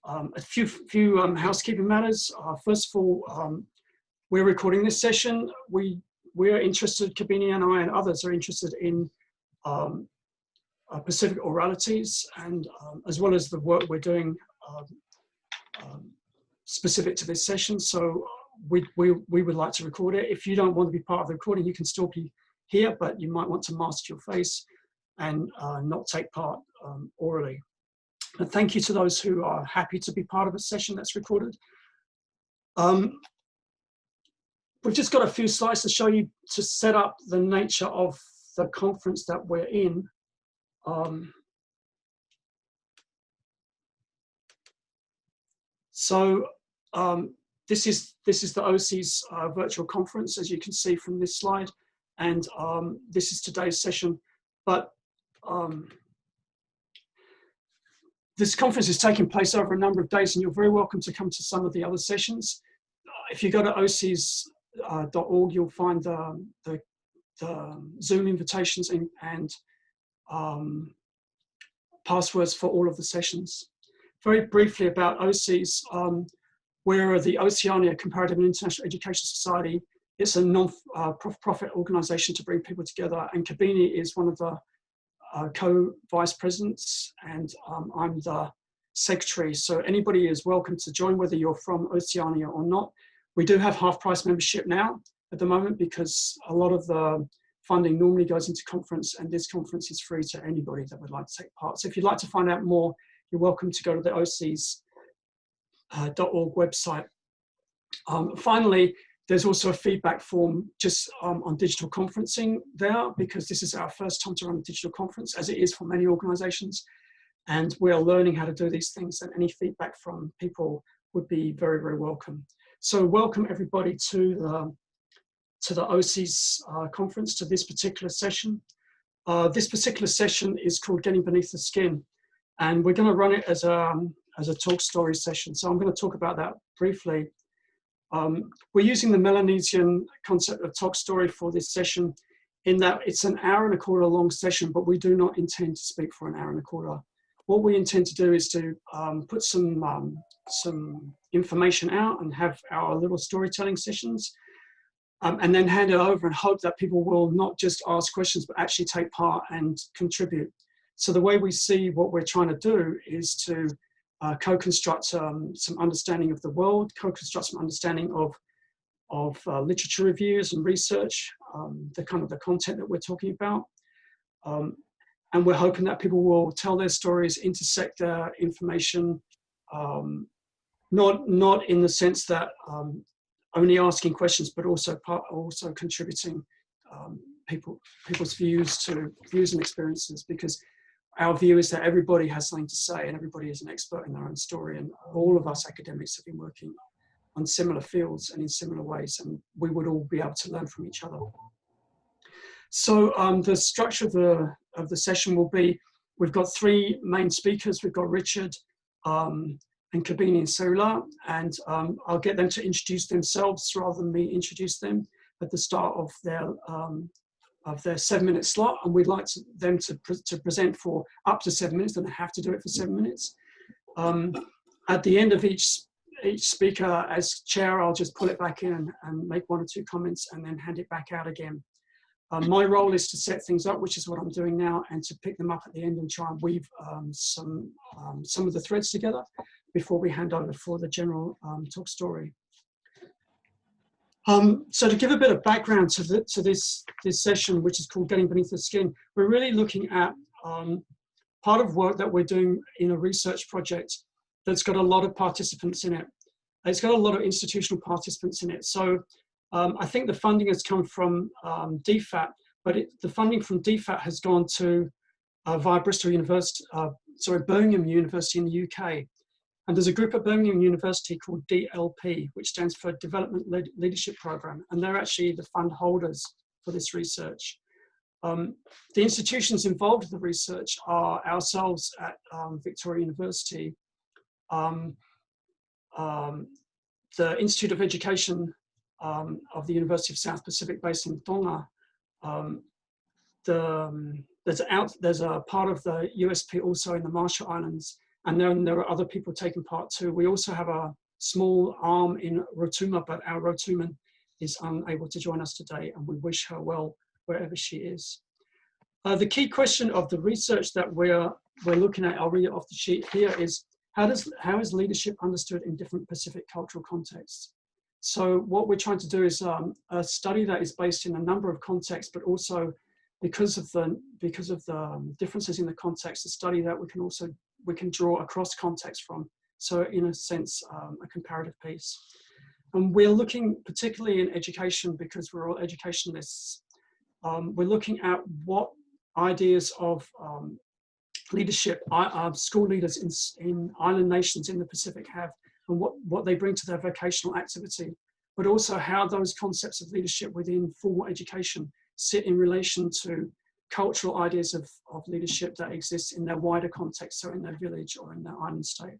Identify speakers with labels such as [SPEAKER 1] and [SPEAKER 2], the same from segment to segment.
[SPEAKER 1] A few housekeeping matters. First of all, we're recording this session. We're interested, Kabini and I and others are interested in Pacific oralities, and as well as the work we're doing specific to this session. So we would like to record it. If you don't want to be part of the recording, you can still be here, but you might want to mask your face and not take part orally. And thank you to those who are happy to be part of a session that's recorded. We've just got a few slides to show you to set up the nature of the conference that we're in. This is the OCIES virtual conference, as you can see from this slide, and this is today's session. But this conference is taking place over a number of days, and you're very welcome to come to some of the other sessions. If you go to OCIES.org, you'll find the Zoom invitations and passwords for all of the sessions. Very briefly about OCIES, we're the Oceanic Comparative and International Education Society. It's a non-profit organization to bring people together, and Kabini is one of the co-vice presidents, and I'm the secretary. So anybody is welcome to join, whether you're from Oceania or not. We do have half-price membership now at the moment because a lot of the funding normally goes into conference, and this conference is free to anybody that would like to take part. So if you'd like to find out more, you're welcome to go to the OCIES.org website. Finally, there's also a feedback form just on digital conferencing there, because this is our first time to run a digital conference, as it is for many organizations. And we're learning how to do these things, and any feedback from people would be very, very welcome. So welcome everybody to the OCIES conference, to this particular session. This particular session is called Getting Beneath the Skin, and we're going to run it as a talk story session. So I'm going to talk about that briefly. We're using the Melanesian concept of talk story for this session, in that it's an hour and a quarter long session, but we do not intend to speak for an hour and a quarter. What we intend to do is to put some information out and have our little storytelling sessions, and then hand it over and hope that people will not just ask questions, but actually take part and contribute. So the way we see what we're trying to do is to co-construct some understanding of the world, co-construct some understanding of literature reviews and research, the kind of the content that we're talking about. And we're hoping that people will tell their stories, intersect their information, not in the sense that only asking questions, but also contributing people's views and experiences, because our view is that everybody has something to say and everybody is an expert in their own story, and all of us academics have been working on similar fields and in similar ways, and we would all be able to learn from each other. So the structure of the session will be, we've got three main speakers. We've got Richard and Kabini and Seu'ula, and I'll get them to introduce themselves rather than me introduce them at the start of their 7-minute slot, and we'd like them to present for up to 7 minutes. They don't have to do it for 7 minutes. At the end of each speaker, as chair, I'll just pull it back in and make 1 or 2 comments and then hand it back out again. My role is to set things up, which is what I'm doing now, and to pick them up at the end and try and weave some of the threads together before we hand over for the general talk story. So to give a bit of background to this session, which is called Getting Beneath the Skin, we're really looking at part of work that we're doing in a research project that's got a lot of participants in it. It's got a lot of institutional participants in it. So I think the funding has come from DFAT, but the funding from DFAT has gone to via Bristol University, Birmingham University in the UK. And there's a group at Birmingham University called DLP, which stands for Development Leadership Program, and they're actually the fund holders for this research. The institutions involved in the research are ourselves at Victoria University, the Institute of Education of the University of South Pacific based in Tonga. There's a part of the USP also in the Marshall Islands, And then there are other people taking part too. We also have a small arm in Rotuma, but our Rotuman is unable to join us today, and we wish her well wherever she is. The key question of the research that we're looking at, I'll read it off the sheet here, is how is leadership understood in different Pacific cultural contexts? So what we're trying to do is a study that is based in a number of contexts, but also because of the differences in the context, a study that we can draw across context from. So in a sense, a comparative piece. And we're looking particularly in education, because we're all educationalists. We're looking at what ideas of leadership school leaders in island nations in the Pacific have, and what they bring to their vocational activity, but also how those concepts of leadership within formal education sit in relation to cultural ideas of leadership that exist in their wider context, so in their village or in their island state.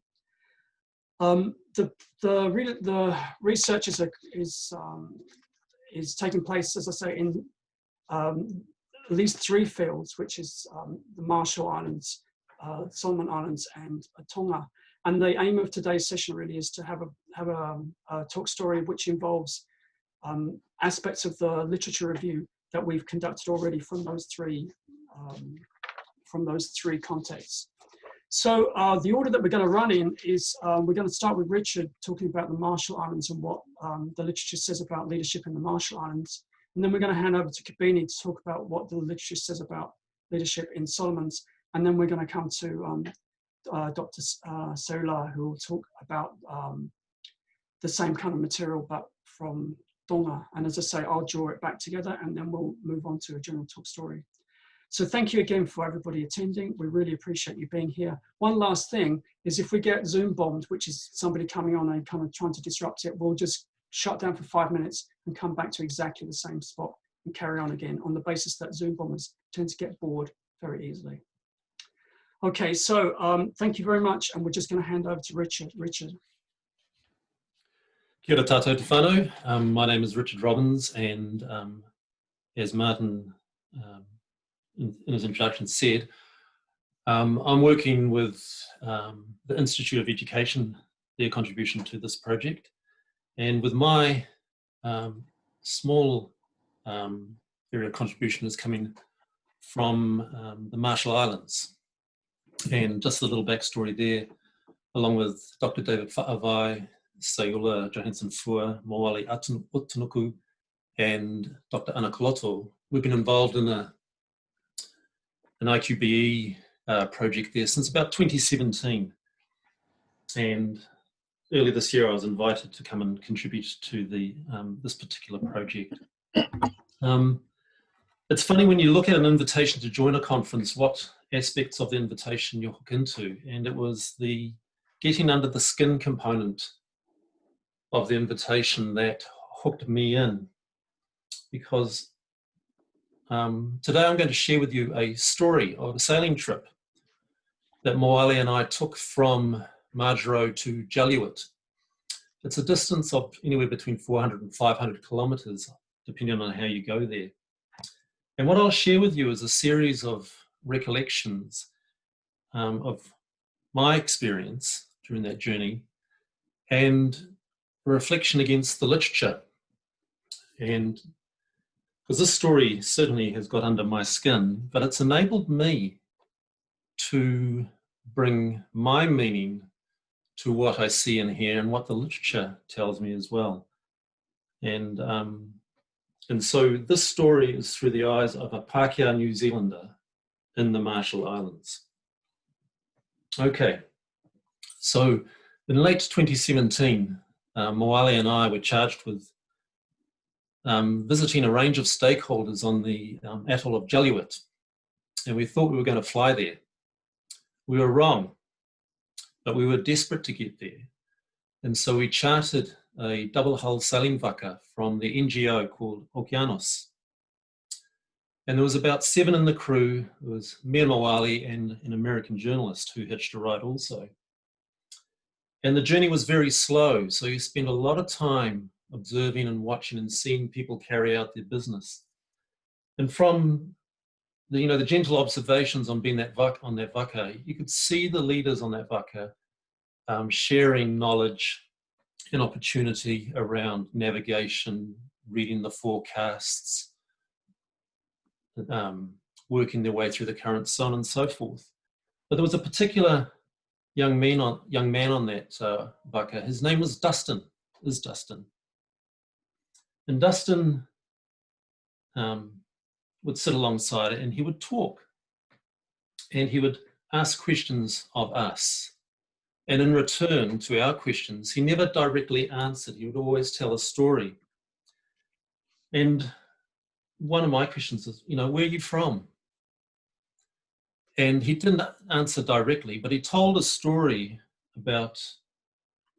[SPEAKER 1] The research is taking place, as I say, in at least 3 fields, which is the Marshall Islands, Solomon Islands, and Tonga. And the aim of today's session really is to have a talk story which involves aspects of the literature review that we've conducted already from those three contexts. So the order that we're going to run in is we're going to start with Richard talking about the Marshall Islands and what the literature says about leadership in the Marshall Islands. And then we're going to hand over to Kabini to talk about what the literature says about leadership in Solomons. And then we're going to come to Dr. Seu'ula, who will talk about the same kind of material, but from Tonga. And as I say, I'll draw it back together, and then we'll move on to a general talk story. So thank you again for everybody attending. We really appreciate you being here. One last thing is, if we get Zoom bombed, which is somebody coming on and kind of trying to disrupt it, we'll just shut down for 5 minutes and come back to exactly the same spot and carry on again, on the basis that Zoom bombers tend to get bored very easily. Okay, so thank you very much, and we're just going to hand over to Richard. Richard.
[SPEAKER 2] Kia ora tātou te whānau. My name is Richard Robyns, and as Martyn in his introduction said, I'm working with the Institute of Education, their contribution to this project, and with my small area of contribution is coming from the Marshall Islands. And just a little backstory there, along with Dr. David Whaavai, Seu'ula, Johansson-Fua, Mawali Utunuku, and Dr. Ana Koloto, we've been involved in an IQBE project there since about 2017. And early this year, I was invited to come and contribute to this particular project. It's funny when you look at an invitation to join a conference, what aspects of the invitation you hook into. And it was the getting under the skin component of the invitation that hooked me in. Because today I'm going to share with you a story of a sailing trip that Moali and I took from Margaro to Jaluit. It's a distance of anywhere between 400 and 500 kilometers, depending on how you go there. And what I'll share with you is a series of recollections of my experience during that journey, and a reflection against the literature. And because this story certainly has got under my skin, but it's enabled me to bring my meaning to what I see and hear and what the literature tells me as well. And so this story is through the eyes of a Pākehā New Zealander in the Marshall Islands. Okay, so in late 2017, Moali and I were charged with visiting a range of stakeholders on the atoll of Jaluit, and we thought we were going to fly there. We were wrong, but we were desperate to get there. And so we chartered a double-hull sailing waka from the NGO called Oceanic. And there was about 7 in the crew. There was me and Moali and an American journalist who hitched a ride also. And the journey was very slow, so you spend a lot of time observing and watching and seeing people carry out their business. And from the gentle observations on being on that waka, you could see the leaders on that waka sharing knowledge and opportunity around navigation, reading the forecasts, working their way through the currents, so on and so forth. But there was a particular young man on that waka. His name was Dustin. And Dustin would sit alongside it, and he would talk, and he would ask questions of us. And in return to our questions, he never directly answered. He would always tell a story. And one of my questions is, where are you from? And he didn't answer directly, but he told a story about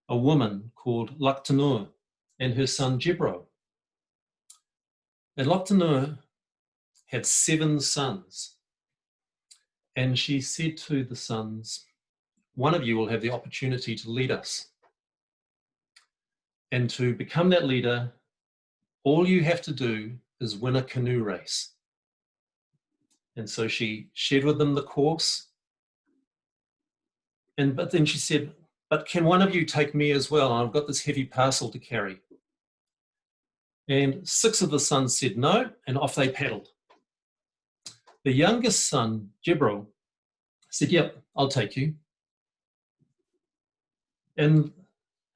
[SPEAKER 2] a woman called Laktanur and her son Jebro. And Laktanur had 7 sons. And she said to the sons, one of you will have the opportunity to lead us. And to become that leader, all you have to do is win a canoe race. And so she shared with them the course. But then she said, but can one of you take me as well? I've got this heavy parcel to carry. And 6 of the sons said no, and off they paddled. The youngest son, Jebro, said, yep, I'll take you. And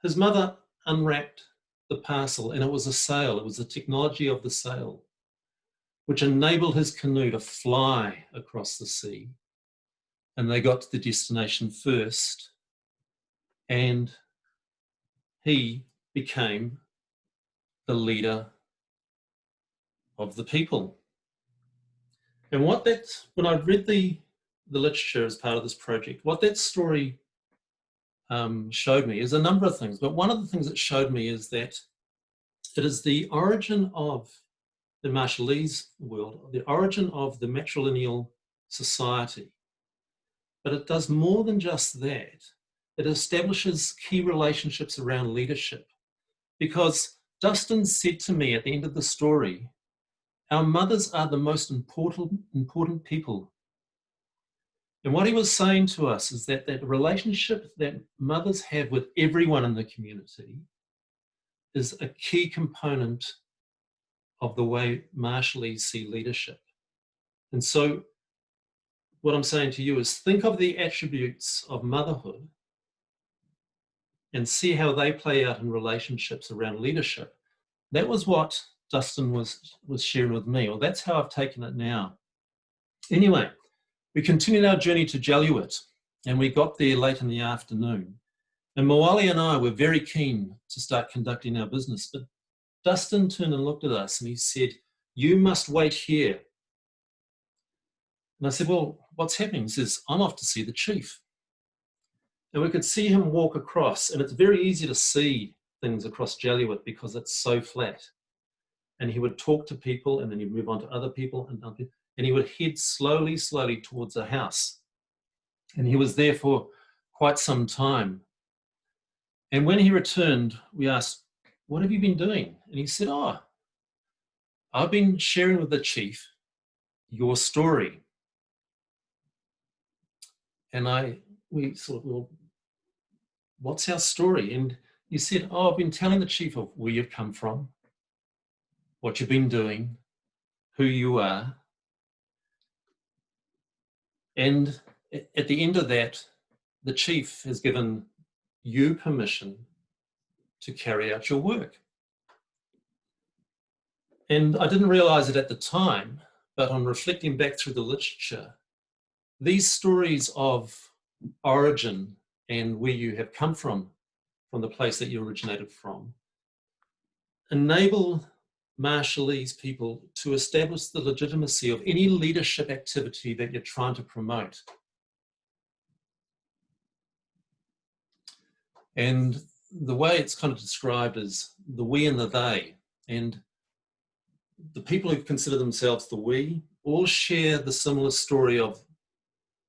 [SPEAKER 2] his mother unwrapped the parcel, and it was a sail. It was the technology of the sail, which enabled his canoe to fly across the sea. And they got to the destination first, and he became the leader of the people. And when I read the literature as part of this project, what that story showed me is a number of things. But one of the things it showed me is that it is the origin of the Marshallese world, the origin of the matrilineal society. But it does more than just that. It establishes key relationships around leadership. Because Dustin said to me at the end of the story, our mothers are the most important people. And what he was saying to us is that that relationship that mothers have with everyone in the community is a key component of the way Marshallese see leadership. And so what I'm saying to you is think of the attributes of motherhood and see how they play out in relationships around leadership. That was what Dustin was sharing with me, or that's how I've taken it now. Anyway, we continued our journey to Jaluit, and we got there late in the afternoon. And Moali and I were very keen to start conducting our business, but Dustin turned and looked at us and he said, you must wait here. And I said, well, what's happening? He says, I'm off to see the chief. And we could see him walk across, and it's very easy to see things across Jaluit because it's so flat. And he would talk to people, and then he'd move on to other people, and he would head slowly towards a house. And he was there for quite some time. And when he returned, we asked, what have you been doing? And he said, I've been sharing with the chief your story. And we thought, well, what's our story? And he said, I've been telling the chief of where you've come from, what you've been doing, who you are. And at the end of that, the chief has given you permission to carry out your work. And I didn't realize it at the time, but on reflecting back through the literature, these stories of origin and where you have come from the place that you originated from, enable Marshallese people to establish the legitimacy of any leadership activity that you're trying to promote. And the way it's kind of described is the we and the they. And the people who consider themselves the we all share the similar story of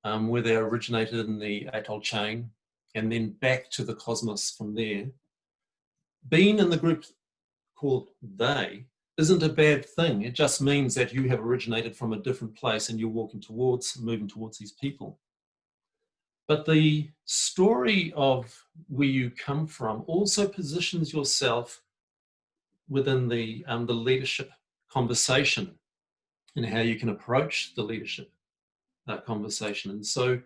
[SPEAKER 2] where they originated in the atoll chain and then back to the cosmos from there. Being in the group called they isn't a bad thing. It just means that you have originated from a different place and you're moving towards these people. But the story of where you come from also positions yourself within the leadership conversation and how you can approach the leadership conversation. And so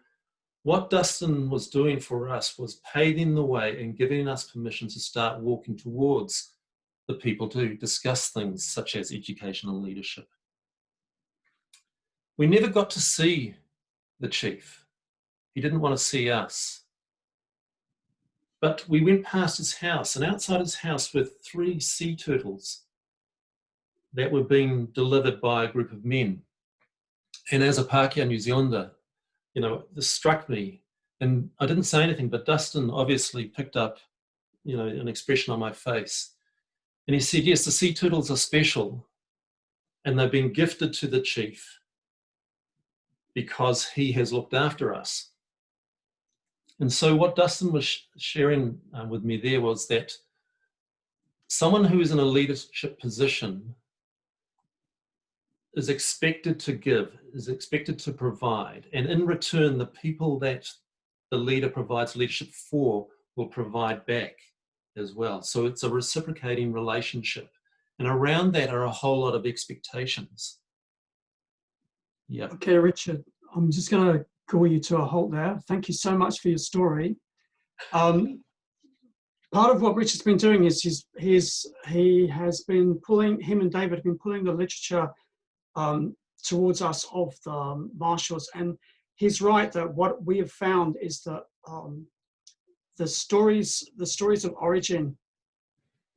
[SPEAKER 2] what Dustin was doing for us was paving the way and giving us permission to start walking towards the people to discuss things such as education and leadership. We never got to see the chief. He didn't want to see us. But we went past his house, and outside his house were 3 sea turtles that were being delivered by a group of men. And as a Pākehā New Zealander, you know, this struck me, and I didn't say anything, but Dustin obviously picked up, you know, an expression on my face. And he said, yes, the sea turtles are special, and they've been gifted to the chief because he has looked after us. And so what Dustin was sharing with me there was that someone who is in a leadership position is expected to give, is expected to provide, and in return, the people that the leader provides leadership for will provide back as well. So it's a reciprocating relationship. And around that are a whole lot of expectations. Yeah.
[SPEAKER 1] Okay, Richard, I'm just going to call you to a halt there. Thank you so much for your story. Part of what Richard's been doing is he has been pulling, him and David have been pulling the literature towards us of the marshals, and he's right that what we have found is that the stories of origin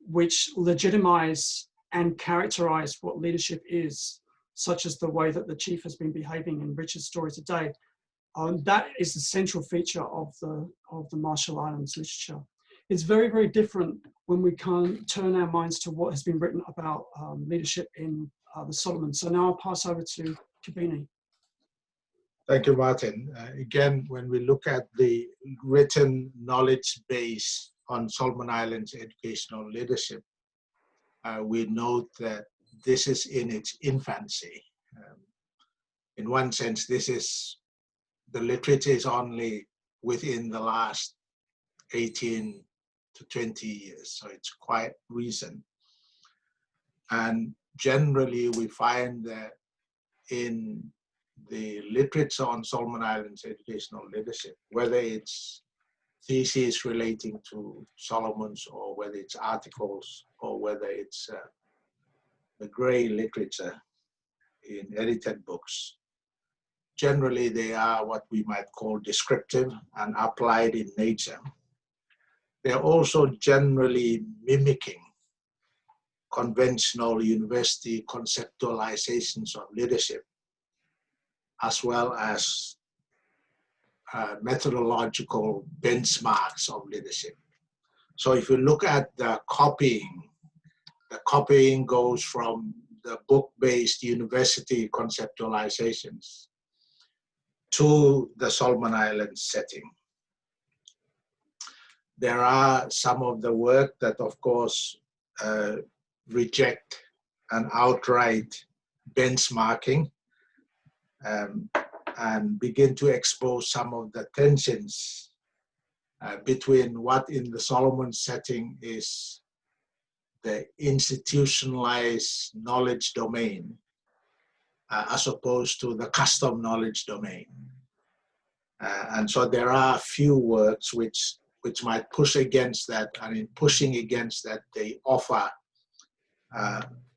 [SPEAKER 1] which legitimize and characterize what leadership is, such as the way that the chief has been behaving in Richard's story today, that is the central feature of the Marshall Islands literature. It's very, very different when we can turn our minds to what has been written about leadership in the Solomons. So now I'll pass over to Kabini.
[SPEAKER 3] Thank you, Martyn. Again, when we look at the written knowledge base on Solomon Islands educational leadership, we note that this is in its infancy. In one sense, the literature is only within the last 18 to 20 years, so it's quite recent. And generally, we find that in the literature on Solomon Islands educational leadership, whether it's theses relating to Solomons, or whether it's articles, or whether it's the grey literature in edited books, generally they are what we might call descriptive and applied in nature. They're also generally mimicking conventional university conceptualizations of leadership, as well as methodological benchmarks of leadership. So if you look at the copying goes from the book-based university conceptualizations to the Solomon Islands setting. There are some of the work that, of course, reject an outright benchmarking and begin to expose some of the tensions between what in the Solomon setting is the institutionalized knowledge domain as opposed to the custom knowledge domain. And so there are a few works which might push against that, and in pushing against that, they offer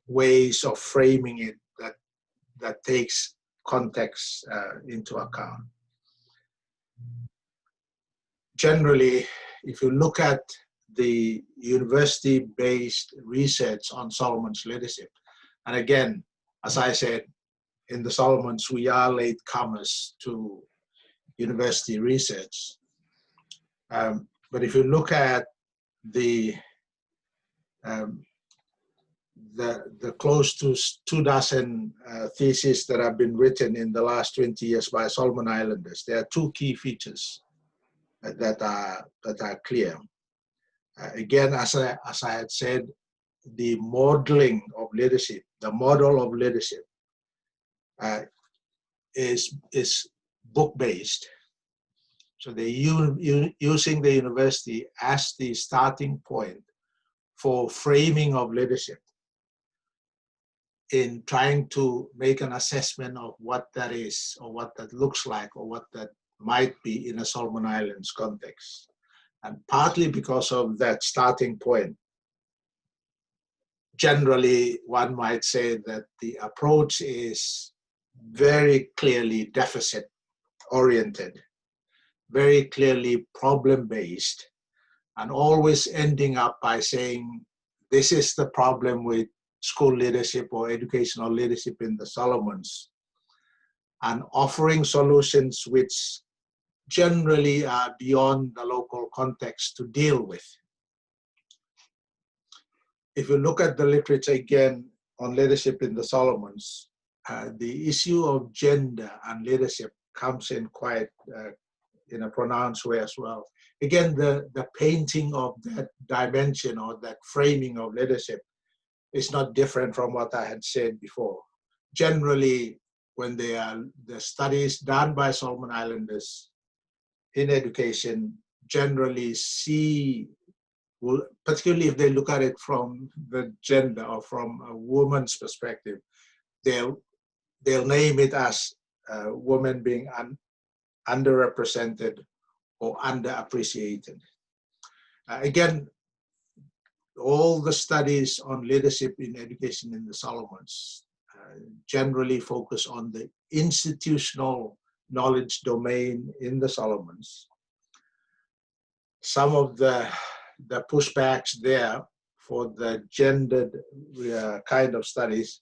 [SPEAKER 3] ways of framing it that takes context into account. Generally, if you look at the university-based research on Solomon's leadership, and again, as I said, in the Solomons, we are latecomers to university research. But if you look at the close to 24 theses that have been written in the last 20 years by Solomon Islanders, there are 2 key features that are clear. Again, as I had said, the modeling of leadership, the model of leadership, is book-based. So they're using the university as the starting point for framing of leadership in trying to make an assessment of what that is, or what that looks like, or what that might be in a Solomon Islands context. And partly because of that starting point, generally one might say that the approach is very clearly deficit-oriented, very clearly problem-based, and always ending up by saying, this is the problem with school leadership or educational leadership in the Solomons, and offering solutions which generally are beyond the local context to deal with. If you look at the literature again on leadership in the Solomons, the issue of gender and leadership comes in quite in a pronounced way as well. Again, the painting of that dimension or that framing of leadership is not different from what I had said before. Generally, when the studies done by Solomon Islanders in education generally see, particularly if they look at it from the gender or from a woman's perspective, they'll name it as women being underrepresented or underappreciated. Again, all the studies on leadership in education in the Solomons generally focus on the institutional knowledge domain in the Solomons. Some of the pushbacks there for the gendered kind of studies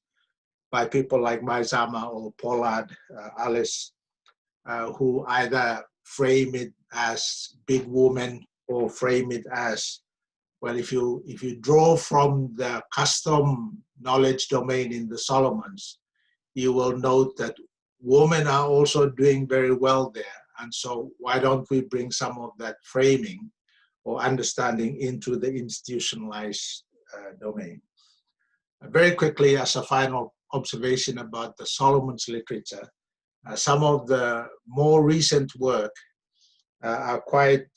[SPEAKER 3] by people like Maizama or Pollard, Alice, who either frame it as big woman or frame it as, well, if you draw from the custom knowledge domain in the Solomons, you will note that women are also doing very well there. And so why don't we bring some of that framing or understanding into the institutionalized domain? Very quickly, as a final observation about the Solomons literature, some of the more recent work are quite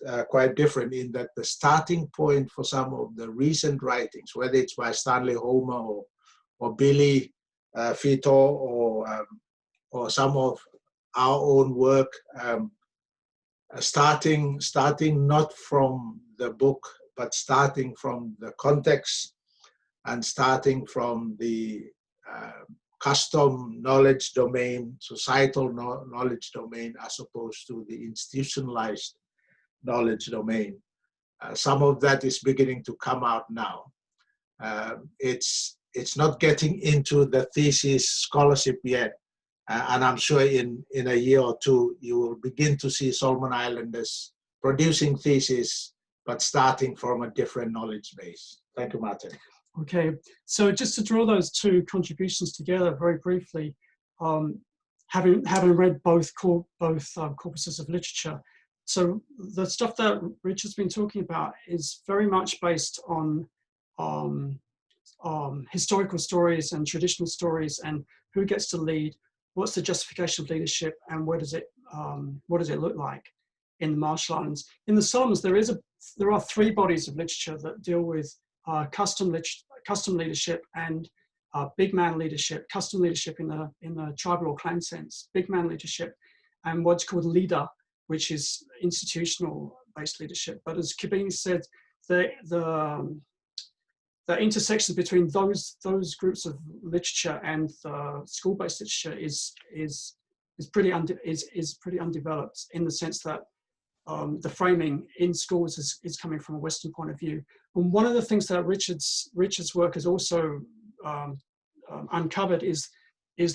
[SPEAKER 3] different in that the starting point for some of the recent writings, whether it's by Stanley Homer or Billy Fito or some of our own work, starting not from the book, but starting from the context and starting from the custom knowledge domain, societal knowledge domain, as opposed to the institutionalized knowledge domain. Some of that is beginning to come out now. It's not getting into the thesis scholarship yet, and I'm sure in a year or two you will begin to see Solomon Islanders producing theses, but starting from a different knowledge base. Thank you, Martyn.
[SPEAKER 1] Okay, so just to draw those two contributions together very briefly, having read both corpuses of literature, so the stuff that Richard's been talking about is very much based on historical stories and traditional stories, and who gets to lead, what's the justification of leadership, and what does it look like in the Marshall Islands. In the Solomons, there are three bodies of literature that deal with custom leadership and big man leadership, custom leadership in the tribal or clan sense, big man leadership, and what's called leader, which is institutional based leadership. But as Kabini said, the intersection between those groups of literature and the school-based literature is pretty undeveloped, in the sense that the framing in schools is coming from a Western point of view. And one of the things that Richard's work has also uncovered is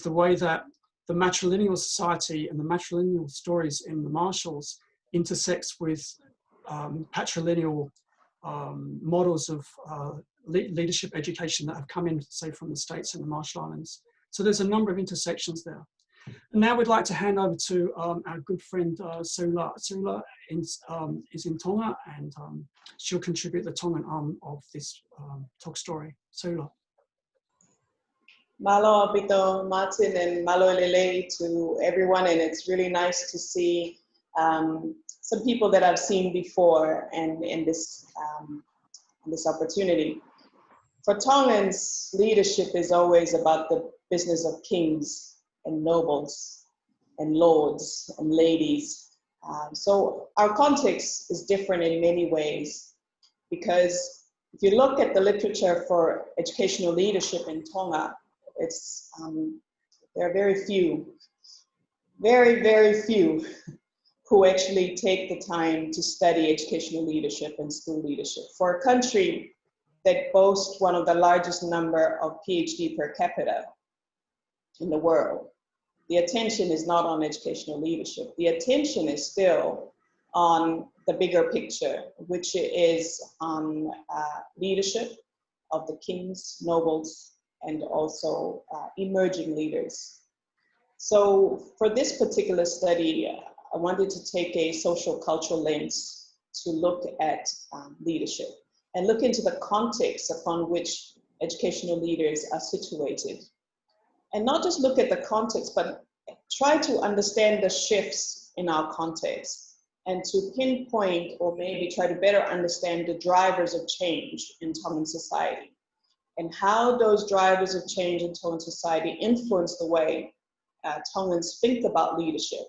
[SPEAKER 1] the way that the matrilineal society and the matrilineal stories in the Marshalls intersects with patrilineal models of leadership education that have come in, say, from the States and the Marshall Islands. So there's a number of intersections there. And now we'd like to hand over to our good friend Seu'ula. Seu'ula is in Tonga, and she'll contribute the Tongan arm of this talk story. Seu'ula.
[SPEAKER 4] Malo Abito, Martyn, and malo lele to everyone, and it's really nice to see some people that I've seen before and in this opportunity. For Tongans, leadership is always about the business of kings and nobles and lords and ladies. So our context is different in many ways, because if you look at the literature for educational leadership in Tonga, it's there are very few, very few who actually take the time to study educational leadership and school leadership. For a country that boasts one of the largest number of PhD per capita in the world, the attention is not on educational leadership. The attention is still on the bigger picture, which is on leadership of the kings, nobles, and also emerging leaders. So for this particular study, I wanted to take a social cultural lens to look at leadership and look into the context upon which educational leaders are situated. And not just look at the context, but try to understand the shifts in our context and to pinpoint or maybe try to better understand the drivers of change in Tongan society and how those drivers of change in Tongan society influence the way Tongans think about leadership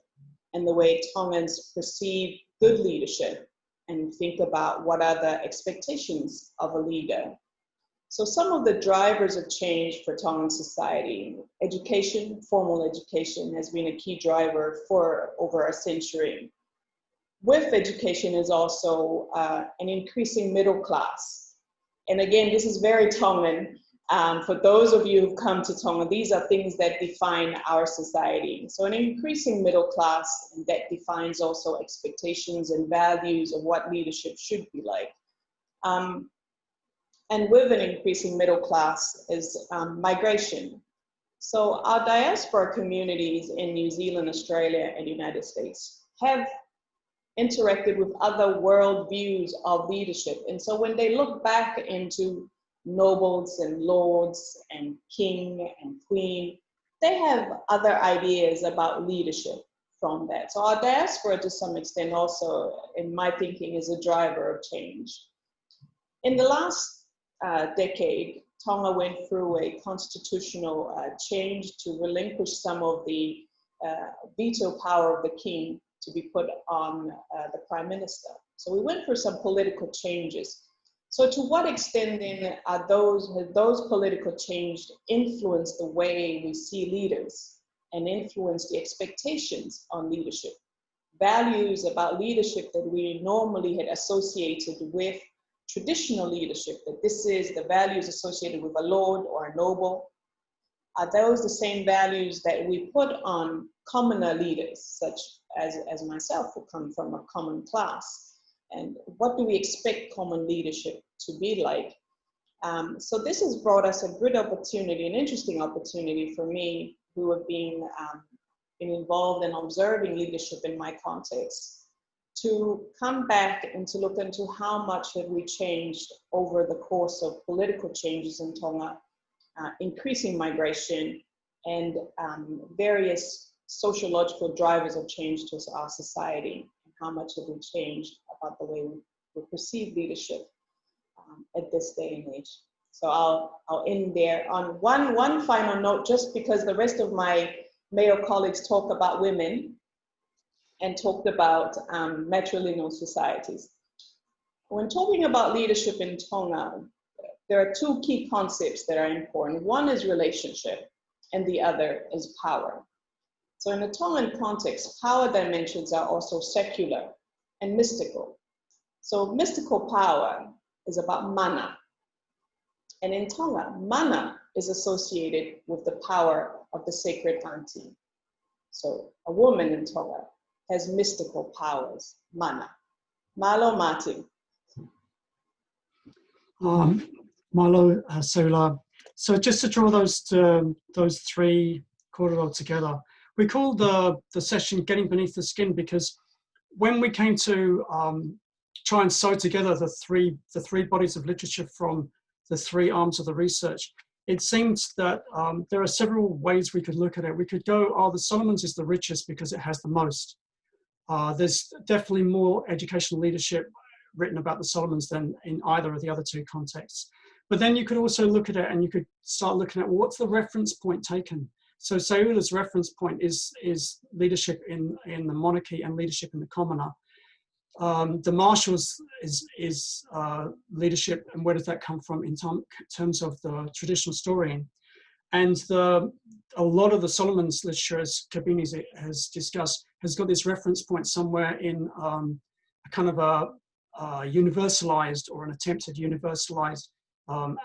[SPEAKER 4] and the way Tongans perceive good leadership and think about what are the expectations of a leader. So some of the drivers of change for Tongan society, education, formal education has been a key driver for over a century. With education is also an increasing middle class. And again, this is very Tongan. For those of you who've come to Tonga, these are things that define our society. So an increasing middle class, and that defines also expectations and values of what leadership should be like. And with an increasing middle class is migration. So our diaspora communities in New Zealand, Australia, and the United States have interacted with other worldviews of leadership. And so when they look back into nobles and lords and king and queen, they have other ideas about leadership from that. So our diaspora, to some extent, also, in my thinking, is a driver of change. In the last decade, Tonga went through a constitutional change to relinquish some of the veto power of the king to be put on the prime minister. So we went through some political changes. So to what extent then have those political changes influenced the way we see leaders and influence the expectations on leadership? Values about leadership that we normally had associated with traditional leadership, that this is the values associated with a lord or a noble, are those the same values that we put on commoner leaders, such as myself, who come from a common class? And what do we expect common leadership to be like? So this has brought us a good opportunity, an interesting opportunity for me, who have been involved in observing leadership in my context, to come back and to look into how much have we changed over the course of political changes in Tonga, increasing migration, and various sociological drivers of change to our society, and how much have we changed about the way we perceive leadership at this day and age. So I'll end there on one final note, just because the rest of my male colleagues talk about women and talked about matrilineal societies. When talking about leadership in Tonga, there are two key concepts that are important. One is relationship, and the other is power. So in the Tongan context, power dimensions are also secular and mystical. So mystical power is about mana. And in Tonga, mana is associated with the power of the sacred auntie. So a woman in Tonga has mystical powers, mana. Malo Martyn.
[SPEAKER 1] Malo Seu'ula. So just to draw those three korero together, we call the session Getting Beneath the Skin, because when we came to try and sew together the three bodies of literature from the three arms of the research, it seems that there are several ways we could look at it. We could go, oh, the Solomons is the richest because it has the most. There's definitely more educational leadership written about the Solomons than in either of the other two contexts. But then you could also look at it and you could start looking at, well, what's the reference point taken? So Seu'ula's reference point is leadership in the monarchy and leadership in the commoner. The Marshals is leadership, and where does that come from in terms of the traditional storying? And a lot of the Solomons literature, as Kabini has discussed, has got this reference point somewhere in a kind of a universalized or an attempted universalized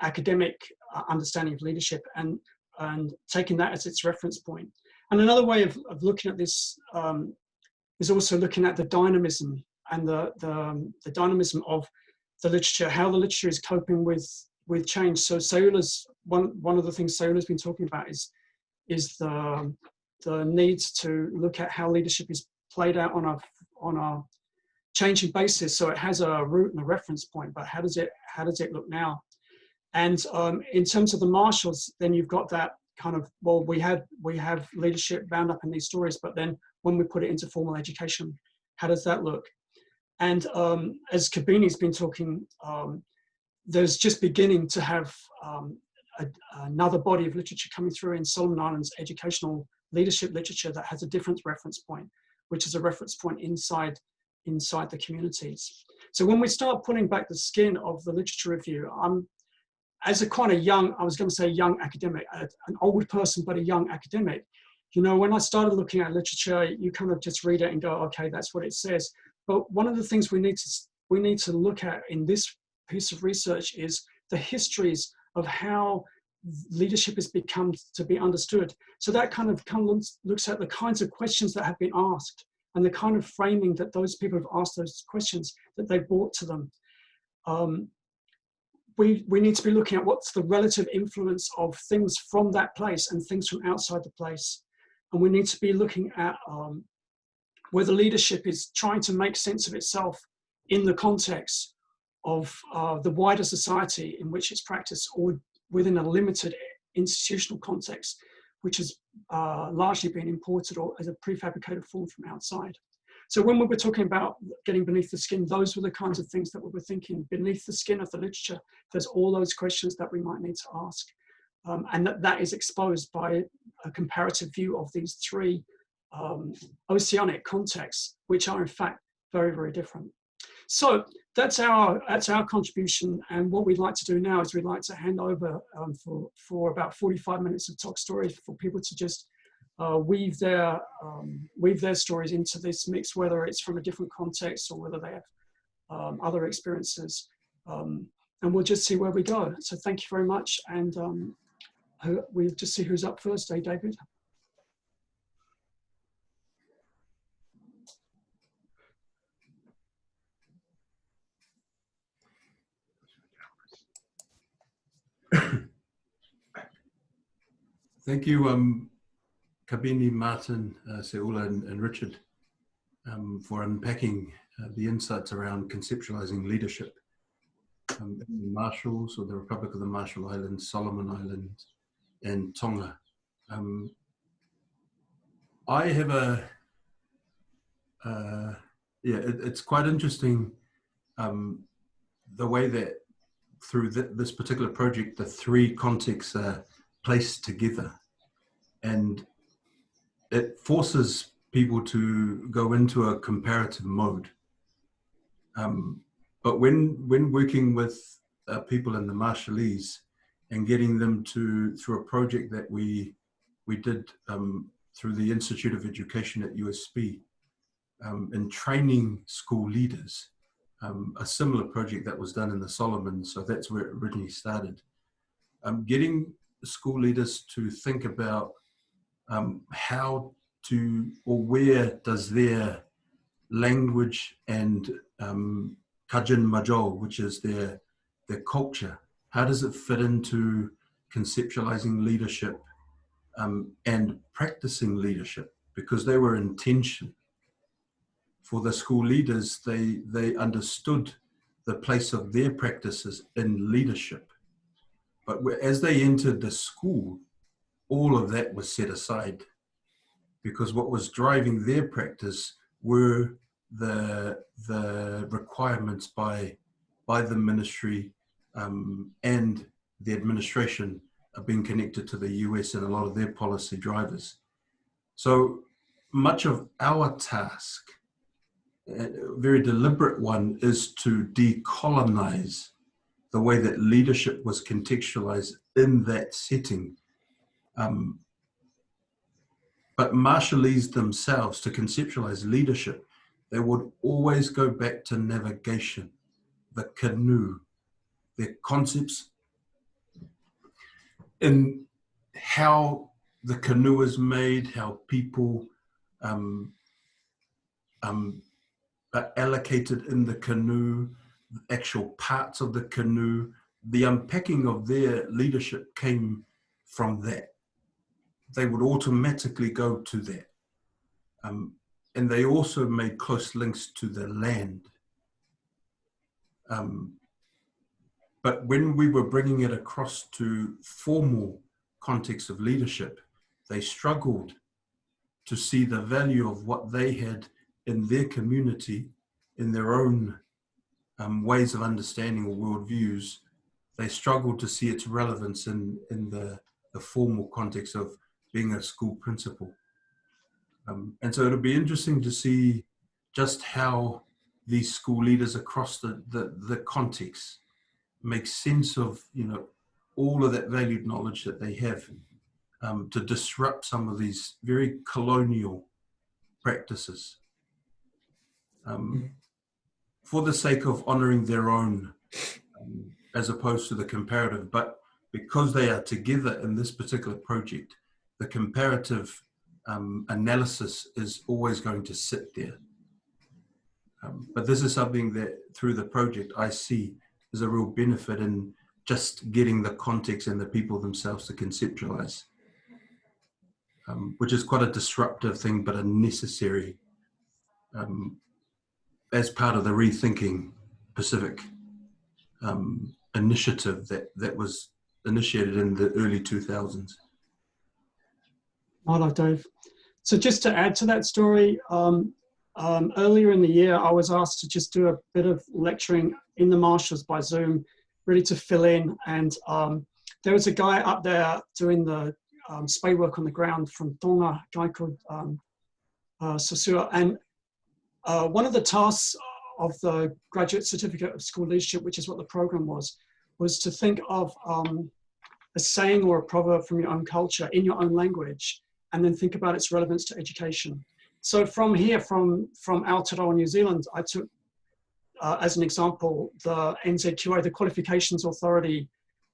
[SPEAKER 1] academic understanding of leadership, and taking that as its reference point. And another way of looking at this is also looking at the dynamism and the dynamism of the literature, how the literature is coping with change. So Seu'ula's one of the things Seu'ula's been talking about is the need to look at how leadership is played out on a changing basis. So it has a root and a reference point, but how does it look now? And in terms of the Marshals, then you've got that kind of, well, we have leadership bound up in these stories, but then when we put it into formal education, how does that look? And as Kabini's been talking, there's just beginning to have another body of literature coming through in Solomon Islands educational leadership literature that has a different reference point, which is a reference point inside the communities. So when we start pulling back the skin of the literature review, as a kind of young, I was going to say young academic, an old person, but a young academic, you know, when I started looking at literature, you kind of just read it and go, okay, that's what it says. But one of the things we need to look at in this piece of research is the histories of how leadership has become to be understood. So that kind of looks at the kinds of questions that have been asked and the kind of framing that those people have asked those questions that they brought to them. We need to be looking at what's the relative influence of things from that place and things from outside the place. And we need to be looking at whether leadership is trying to make sense of itself in the context of the wider society in which it's practiced, or within a limited institutional context, which has largely been imported or as a prefabricated form from outside. So when we were talking about getting beneath the skin, those were the kinds of things that we were thinking. Beneath the skin of the literature, there's all those questions that we might need to ask. And that is exposed by a comparative view of these three oceanic contexts, which are in fact very, very different. So that's our contribution. And what we'd like to do now is we'd like to hand over for about 45 minutes of talk stories for people to just weave their stories into this mix, whether it's from a different context or whether they have other experiences. And we'll just see where we go. So thank you very much. And we'll just see who's up first, David?
[SPEAKER 5] Thank you, Kabini, Martyn, Seu'ula, and Richard, for unpacking the insights around conceptualizing leadership in the Marshalls, or the Republic of the Marshall Islands, Solomon Islands, and Tonga. I have it's quite interesting the way that through this particular project, the three contexts are placed together, and it forces people to go into a comparative mode. But when working with people in the Marshallese and getting them through a project that we did through the Institute of Education at USB, in training school leaders, a similar project that was done in the Solomons, so that's where it originally started. Getting school leaders to think about how to, or where does their language and kajin majol, which is their culture, how does it fit into conceptualizing leadership and practicing leadership? because they were in tension. For the school leaders, they understood the place of their practices in leadership. But as they entered the school, all of that was set aside, because what was driving their practice were the requirements by the ministry and the administration of being connected to the US and a lot of their policy drivers. So much of our task, a very deliberate one, is to decolonize the way that leadership was contextualized in that setting. But Marshallese themselves, to conceptualize leadership, they would always go back to navigation, the canoe, their concepts in how the canoe is made, how people are allocated in the canoe, the actual parts of the canoe. The unpacking of their leadership came from that. They would automatically go to that. And they also made close links to the land. But when we were bringing it across to formal context of leadership, they struggled to see the value of what they had in their community, in their own ways of understanding or worldviews. They struggled to see its relevance in the formal context of being a school principal. And so it'll be interesting to see just how these school leaders across the context make sense of, all of that valued knowledge that they have to disrupt some of these very colonial practices for the sake of honoring their own as opposed to the comparative. But because they are together in this particular project, the comparative analysis is always going to sit there. But this is something that through the project I see is a real benefit in just getting the context and the people themselves to conceptualize, which is quite a disruptive thing, but a necessary as part of the Rethinking Pacific initiative that was initiated in the early 2000s.
[SPEAKER 1] Hello, Dave. So just to add to that story, earlier in the year, I was asked to just do a bit of lecturing in the Marshalls by Zoom, really to fill in. And there was a guy up there doing the spay work on the ground from Tonga, a guy called Seu'ula. And one of the tasks of the Graduate Certificate of School Leadership, which is what the program was to think of a saying or a proverb from your own culture in your own language, and then think about its relevance to education. So from here, from Aotearoa, New Zealand, I took as an example the NZQA, the Qualifications Authority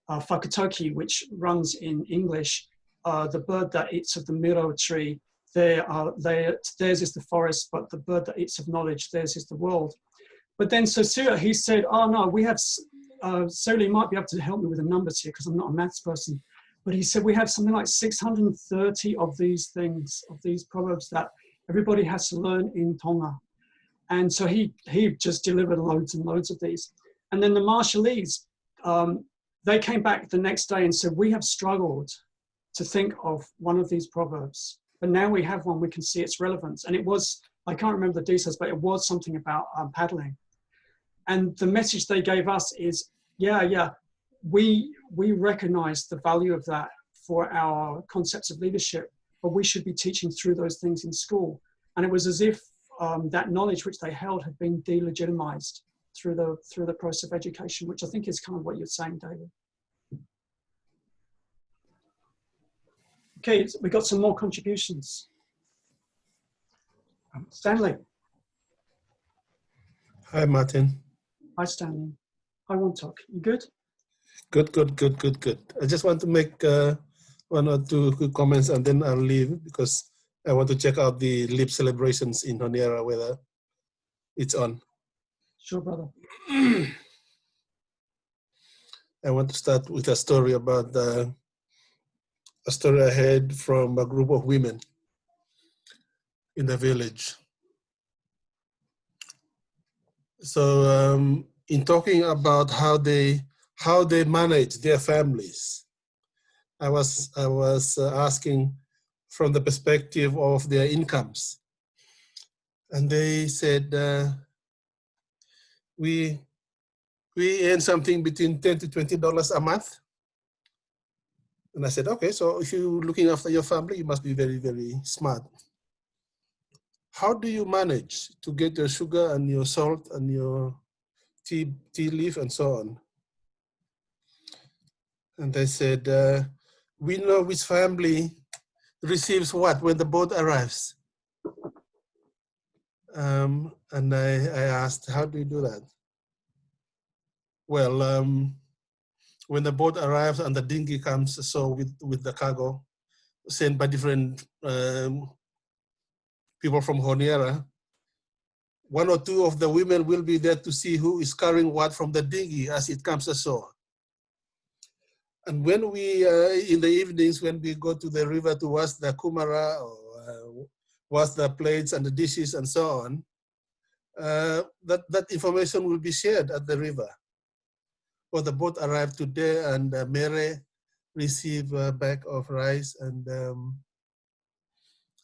[SPEAKER 1] whakatauki, which runs in English, the bird that eats of the miro tree, theirs is the forest, but the bird that eats of knowledge, theirs is the world. But then Seu'ula, he said, oh no, we have, Seu'ula, you might be able to help me with the numbers here because I'm not a maths person. But he said we have something like 630 of these things, of these proverbs that everybody has to learn in Tonga. And so he just delivered loads and loads of these. And then the Marshallese, they came back the next day and said, we have struggled to think of one of these proverbs, but now we have one, we can see its relevance. And it was, I can't remember the details, but it was something about paddling. And the message they gave us is, we recognize the value of that for our concepts of leadership, but we should be teaching through those things in school. And it was as if that knowledge which they held had been delegitimized through the process of education, which I think is kind of what you're saying, David. Okay, so we got some more contributions. Stanley.
[SPEAKER 6] Hi, Martyn.
[SPEAKER 1] Hi, Stanley. Hi, Wontok. You good?
[SPEAKER 6] Good. I just want to make one or two quick comments and then I'll leave because I want to check out the leap celebrations in Honiara, whether it's on.
[SPEAKER 1] Sure, brother.
[SPEAKER 6] I want to start with a story about a story I heard from a group of women. in the village. So in talking about how they manage their families, I was asking from the perspective of their incomes, and they said we earn something between $10 to $20 a month. And I said, okay, so if you're looking after your family, you must be very, very smart. How do you manage to get your sugar and your salt and your tea leaf and so on? And they said, we know which family receives what when the boat arrives. And I asked, how do you do that? Well, when the boat arrives and the dinghy comes, so with the cargo sent by different people from Honiara, one or two of the women will be there to see who is carrying what from the dinghy as it comes ashore. And when we, in the evenings, when we go to the river to wash the kumara or wash the plates and the dishes and so on, that information will be shared at the river. Or the boat arrived today and Mere received a bag of rice and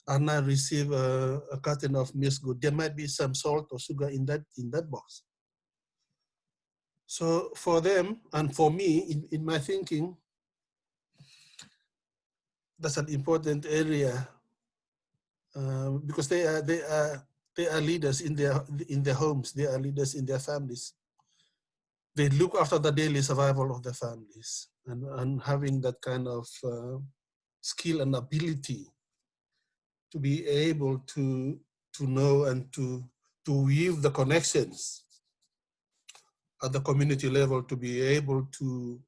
[SPEAKER 6] Anna received a carton of mixed good. There might be some salt or sugar in that box. So for them and for me, in my thinking, that's an important area because they are leaders in their homes. They are leaders in their families. They look after the daily survival of their families, and having that kind of skill and ability to be able to know and to weave the connections at the community level, to be able to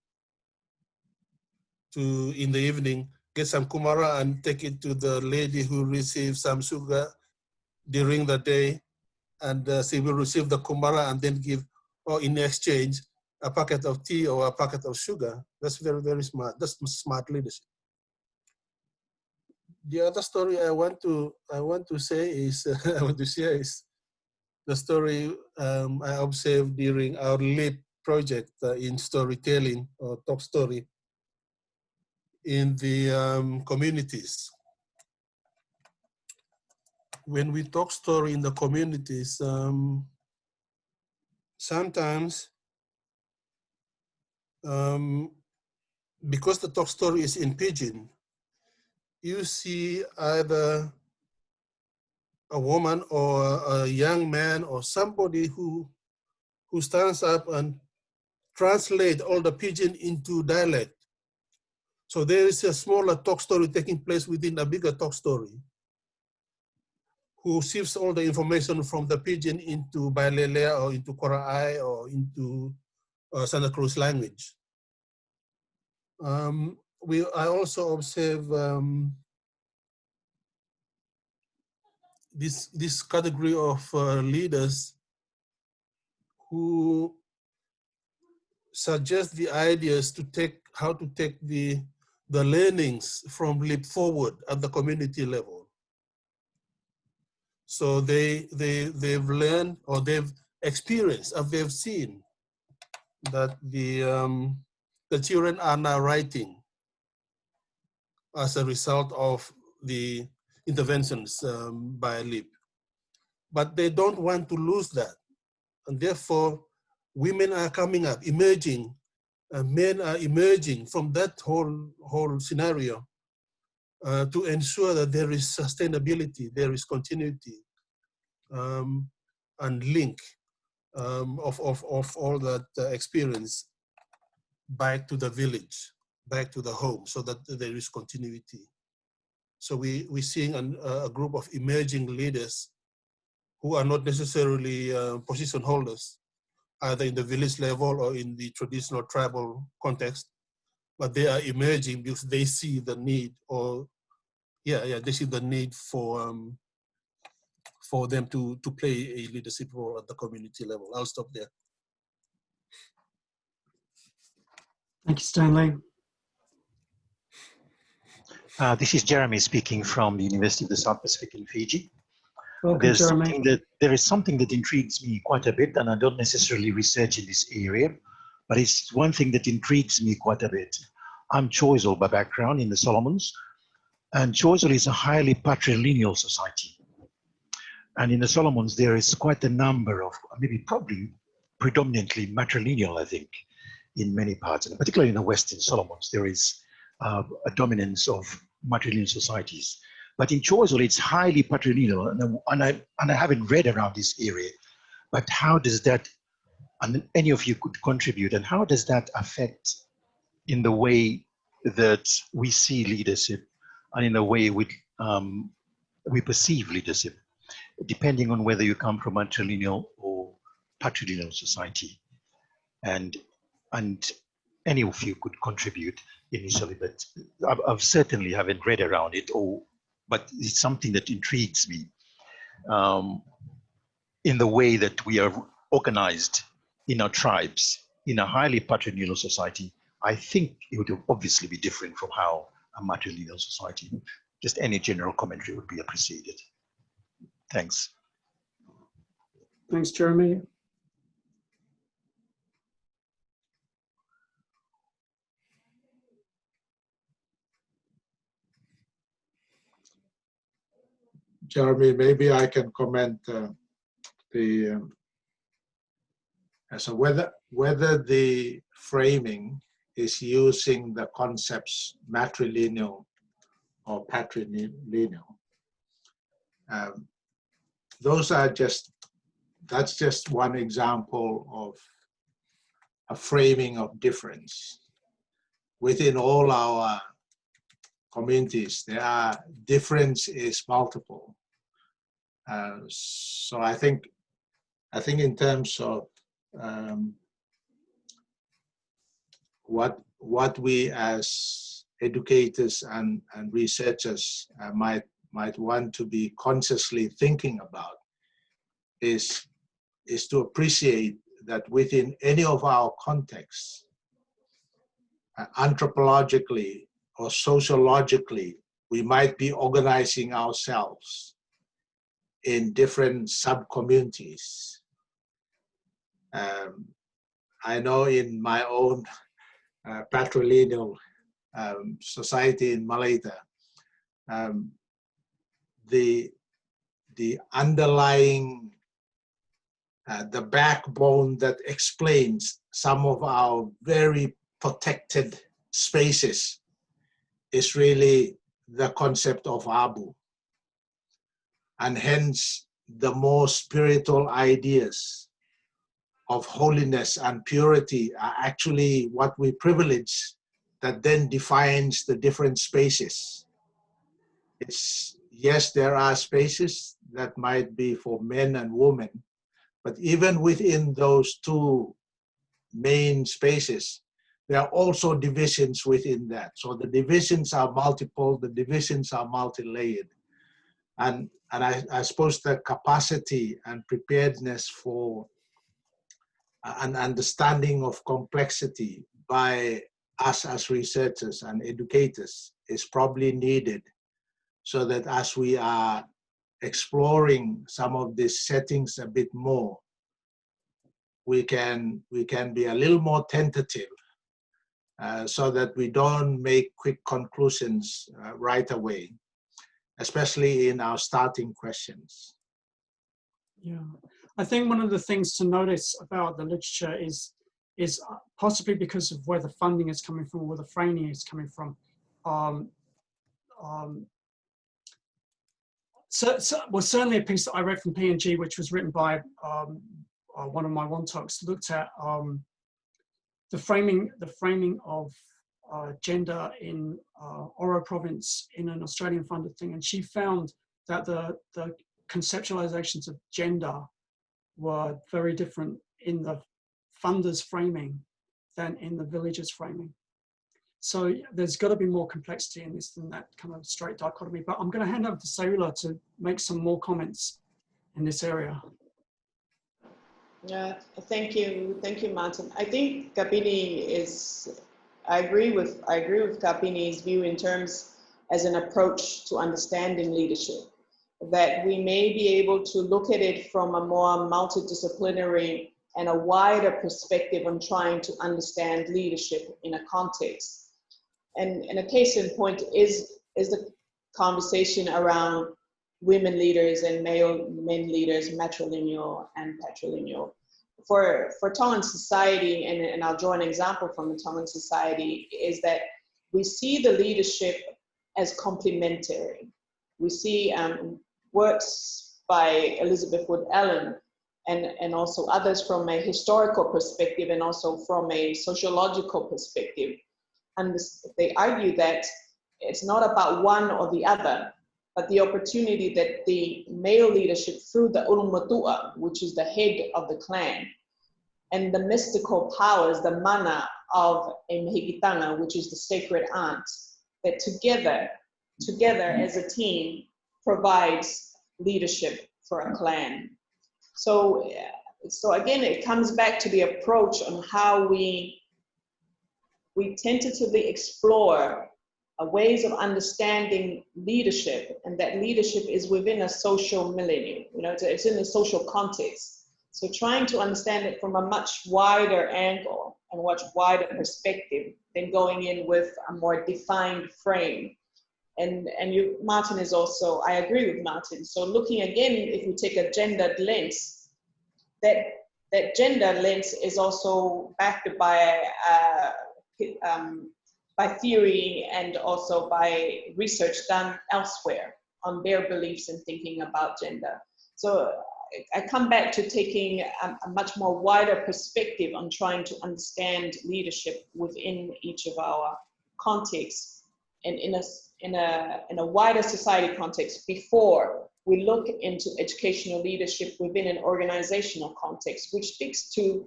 [SPEAKER 6] in the evening get some kumara and take it to the lady who receives some sugar during the day, and she will receive the kumara and then give, or in exchange, a packet of tea or a packet of sugar. That's very, very smart. That's smart leadership. The other story I want to say is I want to share is the story I observed during our LEAP project in storytelling or talk story in the communities. When we talk story in the communities, sometimes because the talk story is in Pidgin, you see either a woman or a young man or somebody who stands up and translate all the Pidgin into dialect. So there is a smaller talk story taking place within a bigger talk story, who shifts all the information from the Pidgin into Bailelea or into Kora'ai or into Santa Cruz language. I also observe this category of leaders who suggest the ideas to how to take the learnings from LEAP forward at the community level. So they've learned or they've experienced or they've seen that the children are now writing as a result of the interventions by LEAP. But they don't want to lose that. And therefore, women are coming up, emerging, men are emerging from that whole scenario to ensure that there is sustainability, there is continuity and link of all that experience back to the village, back to the home, so that there is continuity. So we're seeing a group of emerging leaders who are not necessarily position holders, either in the village level or in the traditional tribal context, but they are emerging because they see the need, or they see the need for them to play a leadership role at the community level. I'll stop there.
[SPEAKER 1] Thank you, Stanley.
[SPEAKER 7] This is Jeremy speaking from the University of the South Pacific in Fiji.
[SPEAKER 1] Welcome,
[SPEAKER 7] There is something that intrigues me quite a bit, and I don't necessarily research in this area, but it's one thing that intrigues me quite a bit. I'm Choiseul by background in the Solomons, and Choiseul is a highly patrilineal society. And in the Solomons, there is quite a number of, probably predominantly matrilineal, I think, in many parts, and particularly in the Western Solomons, there is a dominance of matrilineal societies. But in Choiseul, it's highly patrilineal, and I haven't read around this area. But how does that, and any of you could contribute, and how does that affect in the way that we see leadership and in the way we perceive leadership, depending on whether you come from matrilineal or patrilineal society? And any of you could contribute initially, but I've certainly haven't read around it, but it's something that intrigues me in the way that we are organized in our tribes in a highly patrilineal society. I think it would obviously be different from how a matrilineal society. Just any general commentary would be appreciated. Thanks.
[SPEAKER 1] Thanks, Jeremy.
[SPEAKER 3] Jeremy, maybe I can comment so whether the framing is using the concepts matrilineal or patrilineal. That's just one example of a framing of difference. Within all our communities, difference is multiple. So I think in terms of what we as educators and researchers might want to be consciously thinking about is to appreciate that within any of our contexts, anthropologically or sociologically, we might be organizing ourselves in different sub-communities. I know in my own patrilineal society in Malaysia, the underlying, the backbone that explains some of our very protected spaces is really the concept of Abu. And hence the more spiritual ideas of holiness and purity are actually what we privilege, that then defines the different spaces. Yes, there are spaces that might be for men and women, but even within those two main spaces, there are also divisions within that. So the divisions are multiple, the divisions are multi-layered. And I suppose the capacity and preparedness for an understanding of complexity by us as researchers and educators is probably needed, so that as we are exploring some of these settings a bit more, we can be a little more tentative, so that we don't make quick conclusions right away, especially in our starting questions.
[SPEAKER 1] Yeah, I think one of the things to notice about the literature is possibly because of where the funding is coming from, where the framing is coming from. Well, certainly a piece that I read from P&G, which was written by one of my Wontoks, looked at the framing of gender in Oro province in an Australian funded thing, and she found that the conceptualizations of gender were very different in the funders' framing than in the villagers' framing. So there's got to be more complexity in this than that kind of straight dichotomy. But I'm going to hand over to Seu'ula to make some more comments in this area.
[SPEAKER 4] Yeah, thank you, Martyn. I think Kabini I agree with Kabini's view in terms as an approach to understanding leadership. that we may be able to look at it from a more multidisciplinary and a wider perspective on trying to understand leadership in a context. And a case in point is the conversation around women leaders and male men leaders, matrilineal and patrilineal. For Tongan society, and I'll draw an example from the Tongan society, is that we see the leadership as complementary. We see works by Elizabeth Wood Allen and also others from a historical perspective and also from a sociological perspective. And they argue that it's not about one or the other, but the opportunity that the male leadership through the Urumutua, which is the head of the clan, and the mystical powers, the mana of a Mehikitanga, which is the sacred aunt, that together as a team provides leadership for a clan. So again, it comes back to the approach on how we tentatively explore ways of understanding leadership, and that leadership is within a social milieu. You know, it's in a social context. So trying to understand it from a much wider angle and much wider perspective than going in with a more defined frame. And you, Martyn, is also, I agree with Martyn. So looking again, if we take a gendered lens, that gender lens is also backed by theory and also by research done elsewhere on their beliefs and thinking about gender. So I come back to taking a much more wider perspective on trying to understand leadership within each of our contexts and in a wider society context before we look into educational leadership within an organizational context, which speaks to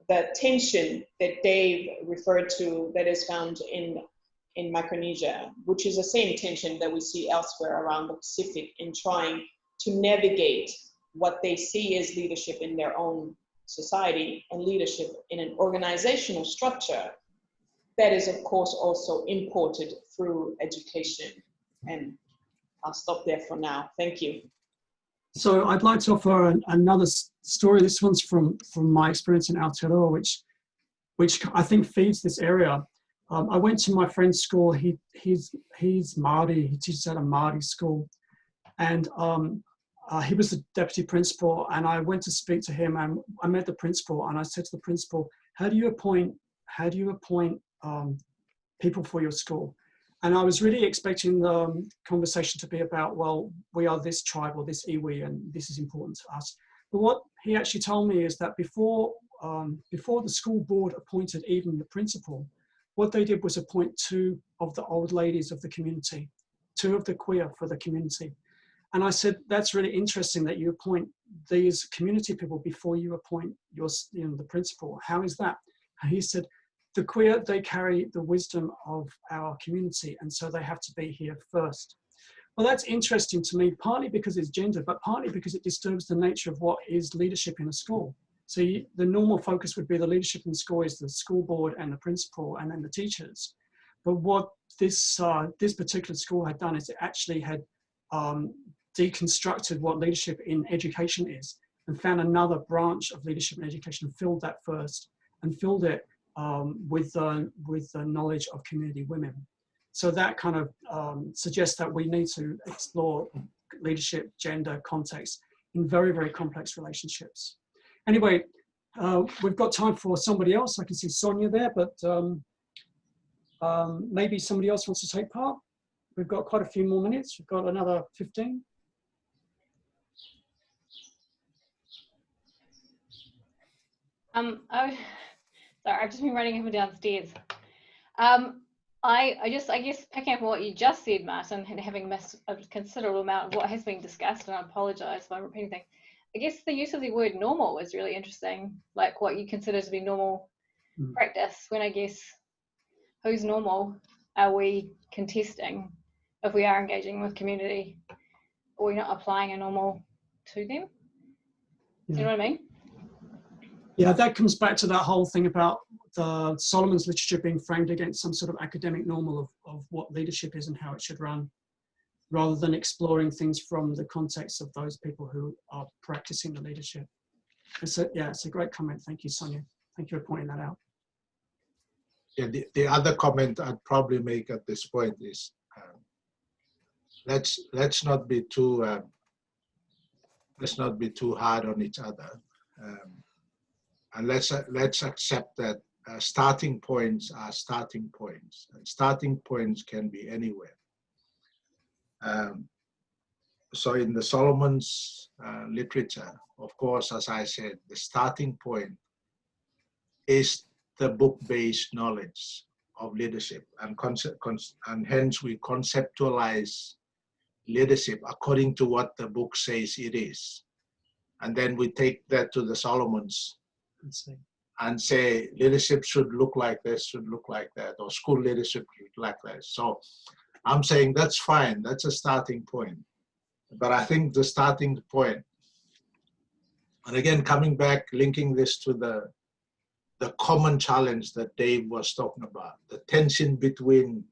[SPEAKER 4] the tension that Dave referred to that is found in Micronesia, which is the same tension that we see elsewhere around the Pacific in trying to navigate what they see as leadership in their own society and leadership in an organizational structure that is, of course, also imported through education. And I'll stop there for now. Thank you.
[SPEAKER 1] So I'd like to offer another story. This one's from my experience in Aotearoa, which I think feeds this area. I went to my friend's school. He's Māori. He teaches at a Māori school, and he was the deputy principal. And I went to speak to him, and I met the principal, and I said to the principal, "How do you appoint people for your school?" And I was really expecting the conversation to be about, well, we are this tribe or this iwi, and this is important to us. But what he actually told me is that before the school board appointed even the principal, what they did was appoint 2 of the old ladies of the community, 2 of the queer for the community. And I said, that's really interesting that you appoint these community people before you appoint the principal. How is that? And he said, the queer, they carry the wisdom of our community, and so they have to be here first. Well, that's interesting to me, partly because it's gender, but partly because it disturbs the nature of what is leadership in a school. So the normal focus would be the leadership in the school is the school board and the principal and then the teachers. But what this particular school had done is it actually had deconstructed what leadership in education is and found another branch of leadership in education and filled that first and filled it with the knowledge of community women. So that kind of suggests that we need to explore leadership, gender, context in very, very complex relationships. Anyway, we've got time for somebody else. I can see Sonia there, but maybe somebody else wants to take part. We've got quite a few more minutes. We've got another 15.
[SPEAKER 8] Sorry, I've just been running up and downstairs. I guess picking up on what you just said, Martyn, and having missed a considerable amount of what has been discussed, and I apologise if I'm repeating things. I guess the use of the word normal was really interesting, like what you consider to be normal practice, when I guess who's normal are we contesting if we are engaging with community? Are we not applying a normal to them? Do you know what I mean?
[SPEAKER 1] Yeah, that comes back to that whole thing about the Solomon's literature being framed against some sort of academic normal of what leadership is and how it should run. rather than exploring things from the context of those people who are practicing the leadership. Yeah, it's a great comment. Thank you, Sonia. Thank you for pointing that out.
[SPEAKER 3] Yeah, the other comment I'd probably make at this point is let's not be too hard on each other, and let's accept that starting points are starting points, and starting points can be anywhere. So in the Solomons literature, of course, as I said, the starting point is the book-based knowledge of leadership, and hence we conceptualize leadership according to what the book says it is. And then we take that to the Solomons and say leadership should look like this, should look like that, or school leadership should look like that. So I'm saying that's fine, that's a starting point. But I think the starting point, and again, coming back, linking this to the common challenge that Dave was talking about, the tension between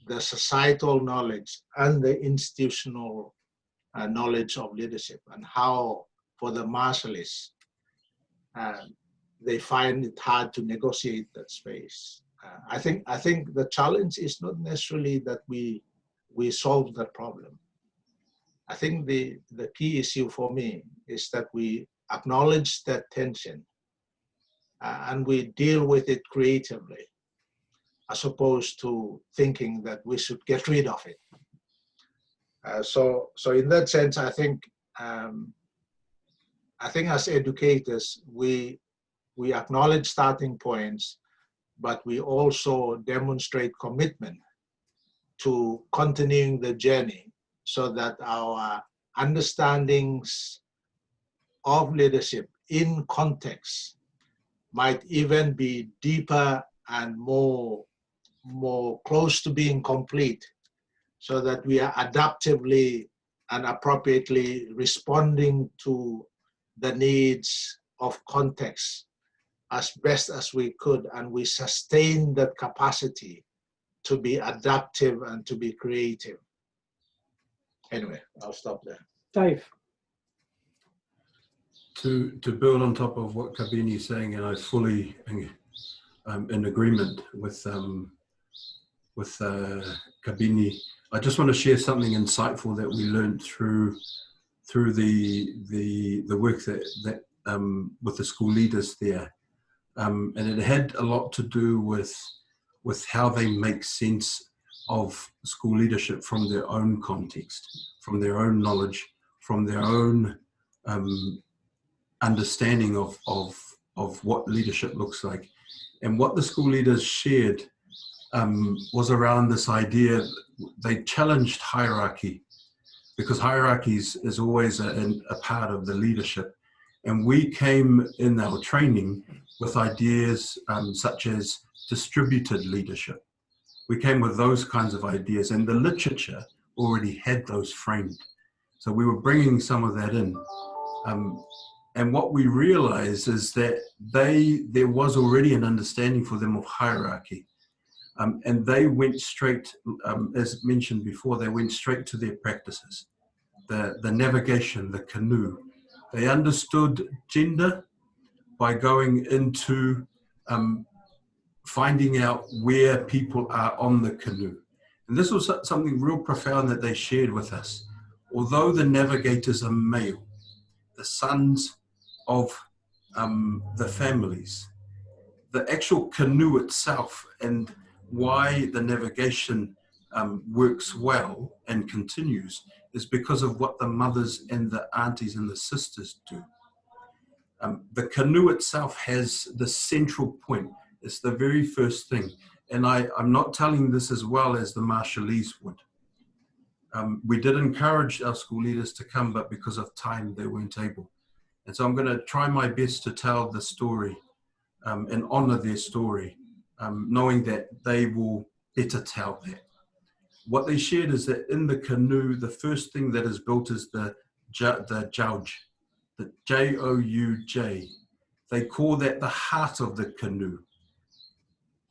[SPEAKER 3] the societal knowledge and the institutional knowledge of leadership, and how for the Marshalists, they find it hard to negotiate that space. I think the challenge is not necessarily that we solve that problem. I think the key issue for me is that we acknowledge that tension and we deal with it creatively, as opposed to thinking that we should get rid of it. So in that sense, I think as educators, we acknowledge starting points, but we also demonstrate commitment to continuing the journey so that our understandings of leadership in context might even be deeper and more close to being complete, so that we are adaptively and appropriately responding to the needs of context as best as we could, and we sustain that capacity to be adaptive and to be creative. Anyway, I'll stop there.
[SPEAKER 1] Dave.
[SPEAKER 5] To build on top of what Kabini is saying, and I fully in agreement with Kabini, I just want to share something insightful that we learned through the work that with the school leaders there, and it had a lot to do with how they make sense of school leadership from their own context, from their own knowledge, from their own understanding of what leadership looks like. And what the school leaders shared was around this idea. They challenged hierarchy, because hierarchy is always a part of the leadership. And we came in our training with ideas such as distributed leadership. We came with those kinds of ideas, and the literature already had those framed. So we were bringing some of that in. And what we realized is that there was already an understanding for them of hierarchy. And they went straight, as mentioned before, they went straight to their practices. The navigation, the canoe. They understood gender by going into finding out where people are on the canoe. And this was something real profound that they shared with us. Although the navigators are male, the sons of the families, the actual canoe itself and why the navigation works well and continues is because of what the mothers and the aunties and the sisters do. The canoe itself has the central point. It's the very first thing. And I'm not telling this as well as the Marshallese would. We did encourage our school leaders to come, but because of time, they weren't able. And so I'm going to try my best to tell the story and honor their story, knowing that they will better tell that. What they shared is that in the canoe, the first thing that is built is the jauj, the J-O-U-J. They call that the heart of the canoe.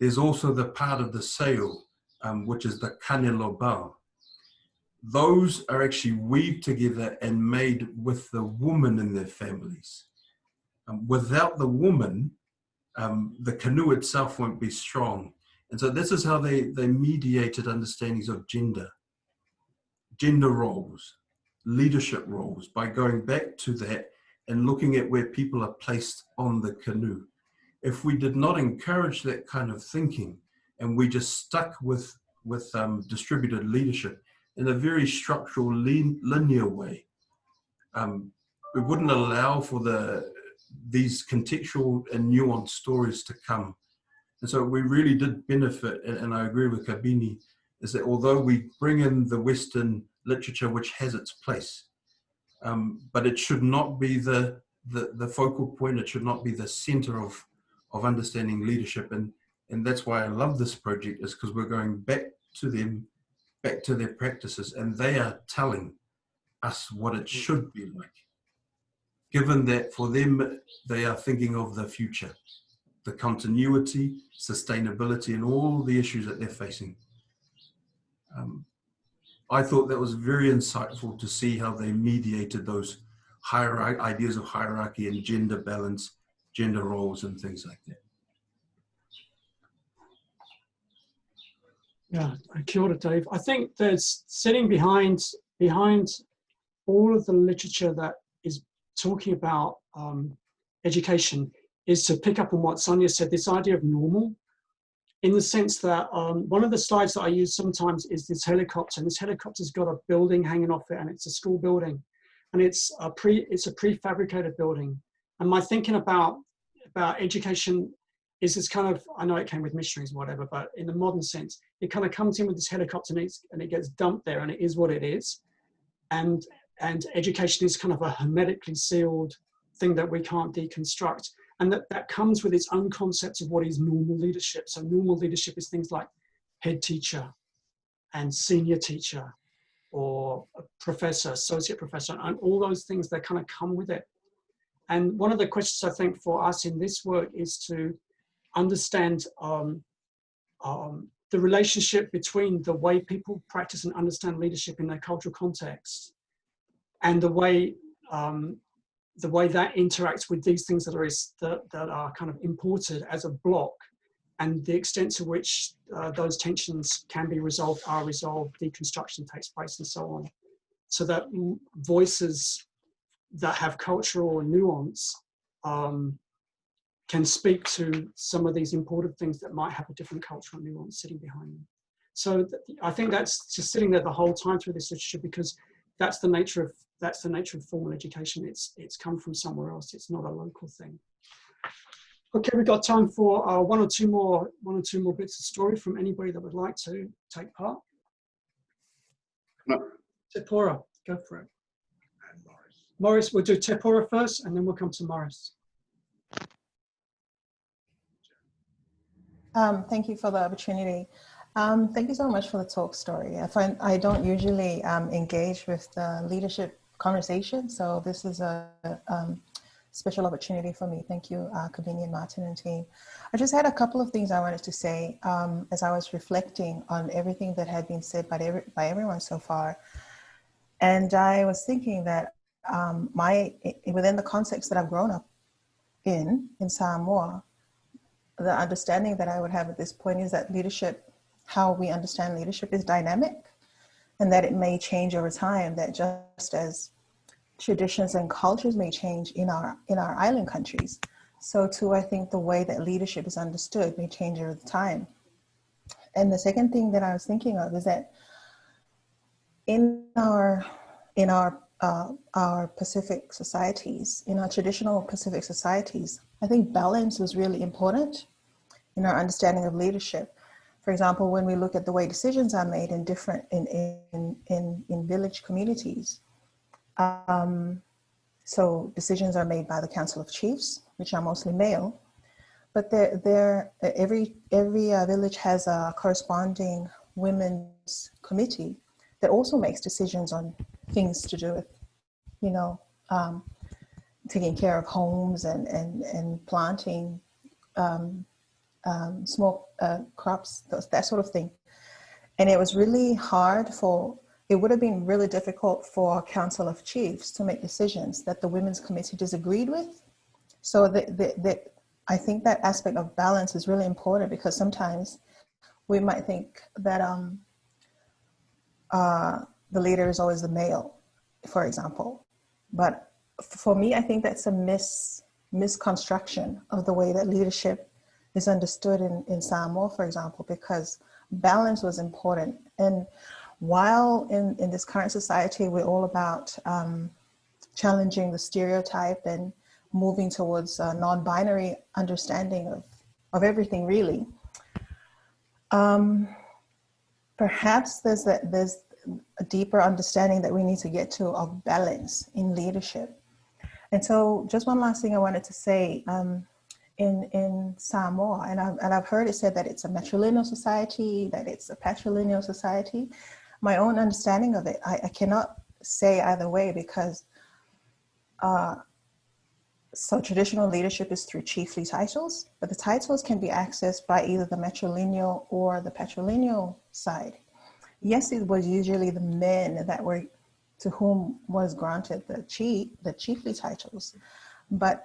[SPEAKER 5] There's also the part of the sail, which is the kanelobau. those are actually weaved together and made with the woman in their families. Without the woman, the canoe itself won't be strong. And so this is how they mediated understandings of gender roles, leadership roles, by going back to that and looking at where people are placed on the canoe. If we did not encourage that kind of thinking, and we just stuck with distributed leadership in a very structural, linear way, we wouldn't allow for these contextual and nuanced stories to come. And so we really did benefit, and I agree with Kabini, is that although we bring in the Western literature, which has its place, but it should not be the focal point, it should not be the center of understanding leadership. And that's why I love this project, is because we're going back to them, back to their practices, and they are telling us what it should be like, given that for them, they are thinking of the future, the continuity, sustainability, and all the issues that they're facing. I thought that was very insightful to see how they mediated those ideas of hierarchy and gender balance, gender roles, and things like that.
[SPEAKER 1] Yeah, kia ora, Dave. I think there's sitting behind all of the literature that is talking about education is to pick up on what Sonia said, this idea of normal, in the sense that one of the slides that I use sometimes is this helicopter, and this helicopter's got a building hanging off it, and it's a school building, and it's a prefabricated building. And my thinking about education is this kind of, I know it came with missionaries or whatever, but in the modern sense, it kind of comes in with this helicopter and it gets dumped there, and it is what it is. And education is kind of a hermetically sealed thing that we can't deconstruct. And that comes with its own concept of what is normal leadership. So normal leadership is things like head teacher and senior teacher or a professor, associate professor, and all those things that kind of come with it. And one of the questions I think for us in this work is to understand the relationship between the way people practice and understand leadership in their cultural context and the way that interacts with these things that are kind of imported as a block, and the extent to which those tensions can be resolved, are resolved, deconstruction takes place, and so on. So that voices that have cultural nuance can speak to some of these imported things that might have a different cultural nuance sitting behind them. So I think that's just sitting there the whole time through this literature, because that's the nature of formal education. It's come from somewhere else. It's not a local thing. Okay, we've got time for one or two more bits of story from anybody that would like to take part.
[SPEAKER 9] No.
[SPEAKER 1] Tepora, go for it. And Morris, we'll do Tepora first, and then we'll come to Morris.
[SPEAKER 10] Thank you for the opportunity. Thank you so much for the talk, Story. I don't usually engage with the leadership conversation, so this is a special opportunity for me. Thank you, Kabini and Martyn and team. I just had a couple of things I wanted to say as I was reflecting on everything that had been said by everyone so far. And I was thinking that within the context that I've grown up in Samoa, the understanding that I would have at this point is that leadership, how we understand leadership, is dynamic, and that it may change over time, that just as traditions and cultures may change in our island countries, so too I think the way that leadership is understood may change over time. And the second thing that I was thinking of is that in our Pacific societies, in our traditional Pacific societies, I think balance was really important in our understanding of leadership. For example, when we look at the way decisions are made in village communities, so decisions are made by the Council of Chiefs, which are mostly male, but every village has a corresponding women's committee that also makes decisions on things to do with, taking care of homes and planting small crops, that sort of thing. And it was really hard for it would have been really difficult for Council of Chiefs to make decisions that the Women's Committee disagreed with. So I think that aspect of balance is really important, because sometimes we might think that the leader is always the male, for example. But for me, I think that's a misconstruction of the way that leadership is understood in Samoa, for example, because balance was important. And while in this current society, we're all about challenging the stereotype and moving towards a non-binary understanding of everything, really, perhaps there's a deeper understanding that we need to get to of balance in leadership. And so just one last thing I wanted to say, in Samoa, and I've heard it said that it's a matrilineal society, that it's a patrilineal society. My own understanding of it, I cannot say either way, because so traditional leadership is through chiefly titles, but the titles can be accessed by either the matrilineal or the patrilineal side. Yes, it was usually the men that were, to whom was granted the chiefly titles. But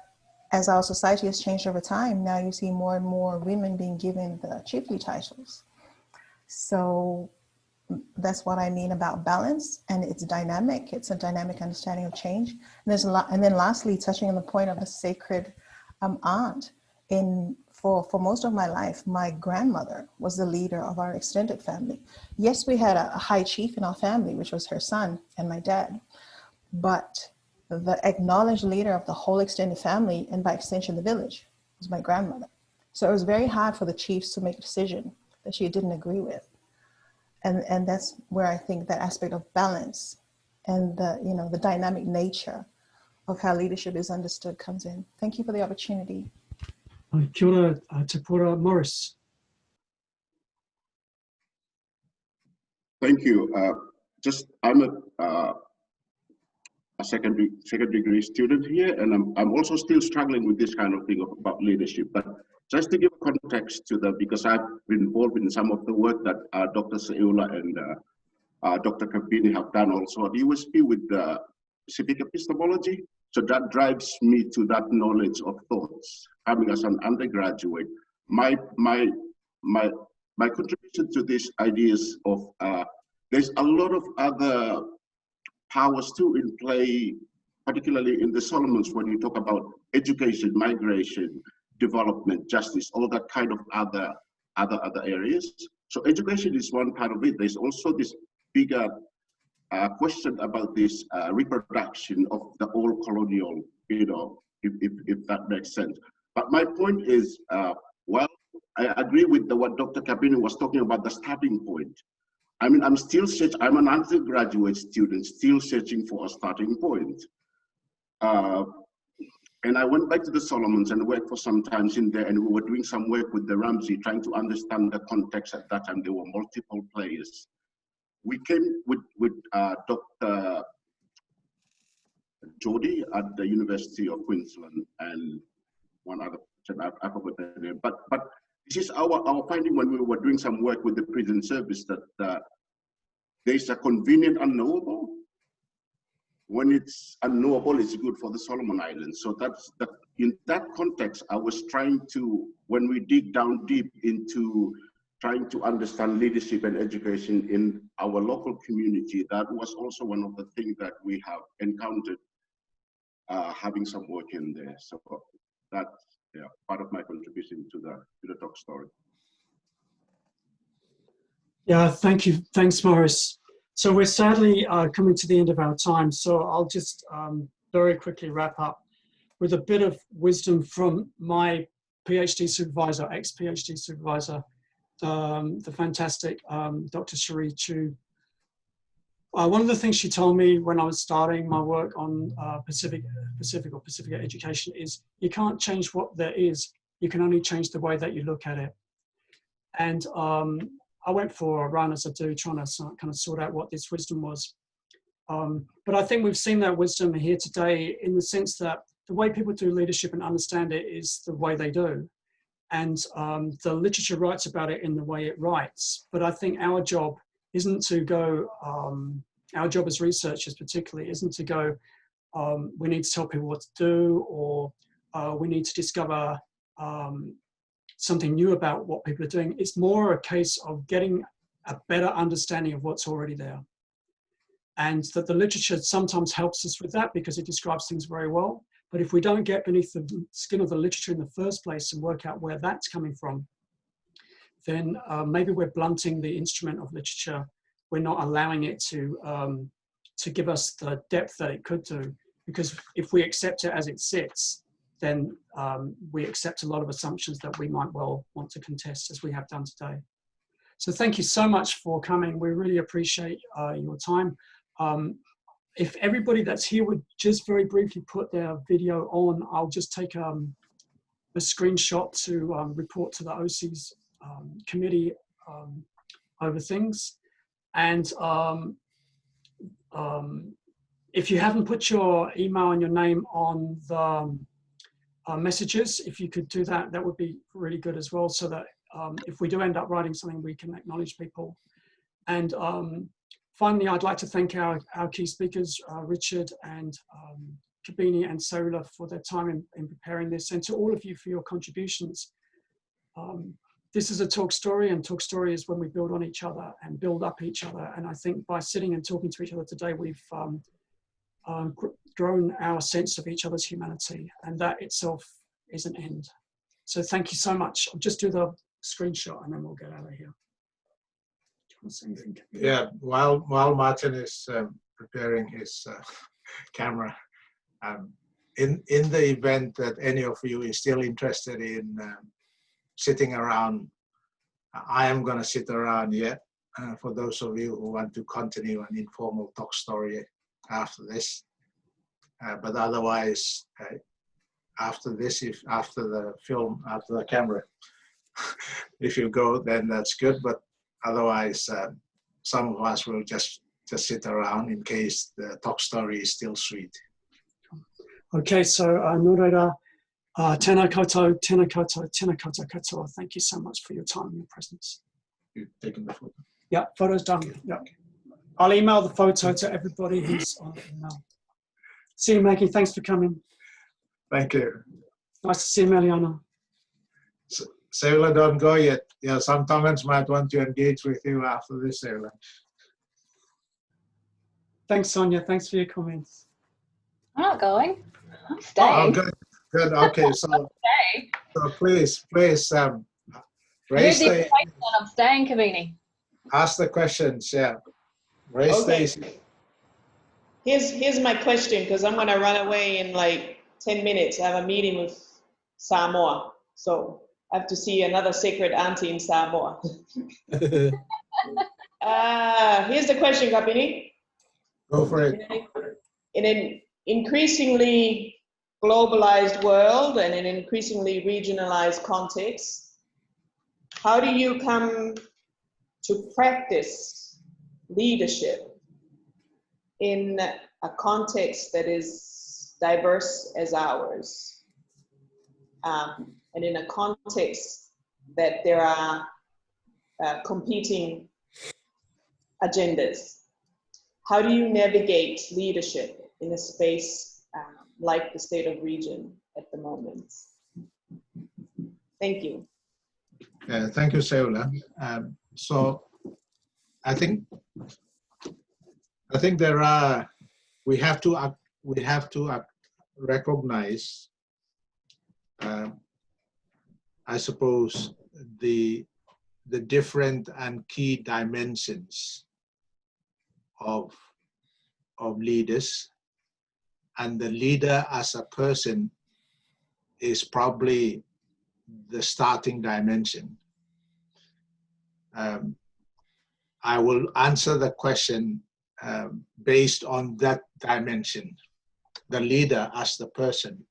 [SPEAKER 10] as our society has changed over time, now you see more and more women being given the chiefly titles. So that's what I mean about balance, and it's dynamic. It's a dynamic understanding of change. And there's a lot. And then lastly, touching on the point of the sacred aunt, for most of my life, my grandmother was the leader of our extended family. Yes, we had a high chief in our family, which was her son and my dad, but the acknowledged leader of the whole extended family, and by extension the village, was my grandmother. So it was very hard for the chiefs to make a decision that she didn't agree with. And that's where I think that aspect of balance and the dynamic nature of how leadership is understood comes in. Thank you for the opportunity.
[SPEAKER 1] Kia ora, te pora, Morris.
[SPEAKER 9] Thank you. I'm a second degree student here, and I'm also still struggling with this kind of thing about leadership. But just to give context to that, because I've been involved in some of the work that Dr. Seu'ula and Dr. Kabini have done also at USP with civic epistemology. So that drives me to that knowledge of thoughts. Coming as an undergraduate, my contribution to these ideas of there's a lot of other powers too in play, particularly in the Solomons when you talk about education, migration, development, justice, all that kind of other areas. So education is one part of it. There's also this bigger question about this reproduction of the old colonial, if that makes sense. But my point is, well, I agree with what Dr. Kabini was talking about, the starting point. I mean, I'm an undergraduate student still searching for a starting point. And I went back to the Solomons and worked for some time in there, and we were doing some work with the Ramsey, trying to understand the context at that time. There were multiple players. We came with Dr. Jody at the University of Queensland and one other, I forgot the name. But this is our finding when we were doing some work with the prison service, that there's a convenient unknowable. When it's unknowable, it's good for the Solomon Islands. So in that context, I was trying to, when we dig down deep into trying to understand leadership and education in our local community, that was also one of the things that we have encountered having some work in there. So that's part of my contribution to the talk story.
[SPEAKER 1] Yeah, thank you. Thanks, Morris. So we're sadly coming to the end of our time. So I'll just very quickly wrap up with a bit of wisdom from my PhD supervisor, ex-PhD supervisor, the fantastic Dr. Cherie Chu. One of the things she told me when I was starting my work on Pacific education is you can't change what there is, you can only change the way that you look at it. And I went for a run, as I do, trying to kind of sort out what this wisdom was. But I think we've seen that wisdom here today in the sense that the way people do leadership and understand it is the way they do. And the literature writes about it in the way it writes. But I think our job isn't to go our job as researchers particularly isn't to go, we need to tell people what to do, or we need to discover something new about what people are doing. It's more a case of getting a better understanding of what's already there. And that the literature sometimes helps us with that because it describes things very well. But if we don't get beneath the skin of the literature in the first place and work out where that's coming from, then maybe we're blunting the instrument of literature. We're not allowing it to give us the depth that it could do. Because if we accept it as it sits, then we accept a lot of assumptions that we might well want to contest, as we have done today. So thank you so much for coming. We really appreciate your time. If everybody that's here would just very briefly put their video on, I'll just take a screenshot to report to the OCIES committee over things. And if you haven't put your email and your name on the messages, if you could do that, that would be really good as well, so that if we do end up writing something, we can acknowledge people. And finally, I'd like to thank our key speakers, Richard and Kabini and Seu'ula, for their time in preparing this, and to all of you for your contributions. This is a talk story, and talk story is when we build on each other and build up each other. And I think by sitting and talking to each other today, we've grown our sense of each other's humanity, and that itself is an end. So thank you so much. I'll just do the screenshot and then we'll get out of here. Do you want to say anything?
[SPEAKER 3] Yeah, while Martyn is preparing his camera, in the event that any of you is still interested in sitting around, I am going to sit around yet. For those of you who want to continue an informal talk story after this, but otherwise, after this, after the film, after the camera, if you go, then that's good. But otherwise, some of us will just sit around in case the talk story is still sweet.
[SPEAKER 1] Okay, so Norera, tēnā koutou, tēnā koutou, tēnā koutou katoa. Thank you so much for your time and your presence.
[SPEAKER 3] You've taken the photo?
[SPEAKER 1] Yeah, photo's done. Yeah. I'll email the photo to everybody who's on email. See you, Maggie. Thanks for coming.
[SPEAKER 3] Thank you.
[SPEAKER 1] Nice to see you, Meliana.
[SPEAKER 3] Seu'ula, don't go yet. Yeah, some Tongans might want to engage with you after this, Seu'ula.
[SPEAKER 1] Thanks, Sonia. Thanks for your comments.
[SPEAKER 8] I'm not going. I'm staying.
[SPEAKER 3] Oh, good. Good. Okay, so please, raise the.
[SPEAKER 8] I'm staying, Kabini.
[SPEAKER 3] Ask the questions. Yeah. Raise
[SPEAKER 4] Okay.
[SPEAKER 3] the.
[SPEAKER 4] Here's my question, because I'm going to run away in like 10 minutes. I have a meeting with Samoa, so I have to see another sacred auntie in Samoa. Here's the question, Kabini.
[SPEAKER 3] Go for it.
[SPEAKER 4] In an increasingly globalized world and an increasingly regionalized context, how do you come to practice leadership in a context that is diverse as ours, and in a context that there are competing agendas? How do you navigate leadership in a space like the state of region at the moment? Thank you.
[SPEAKER 3] Thank you, Seu'ula. So I think there are, we have to recognize, I suppose, the different and key dimensions of leaders, and the leader as a person is probably the starting dimension. I will answer the question based on that dimension, the leader as the person.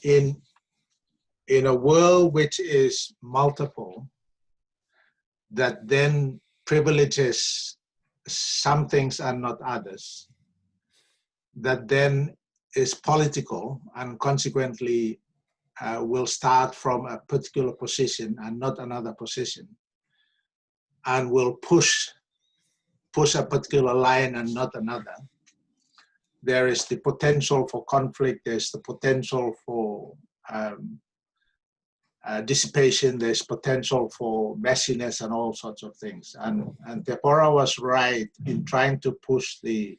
[SPEAKER 3] In a world which is multiple, that then privileges some things and not others, that then is political and consequently will start from a particular position and not another position, and will push push a particular line and not another. There is the potential for conflict, there's the potential for dissipation, there's potential for messiness and all sorts of things. And Tepora was right in trying to push the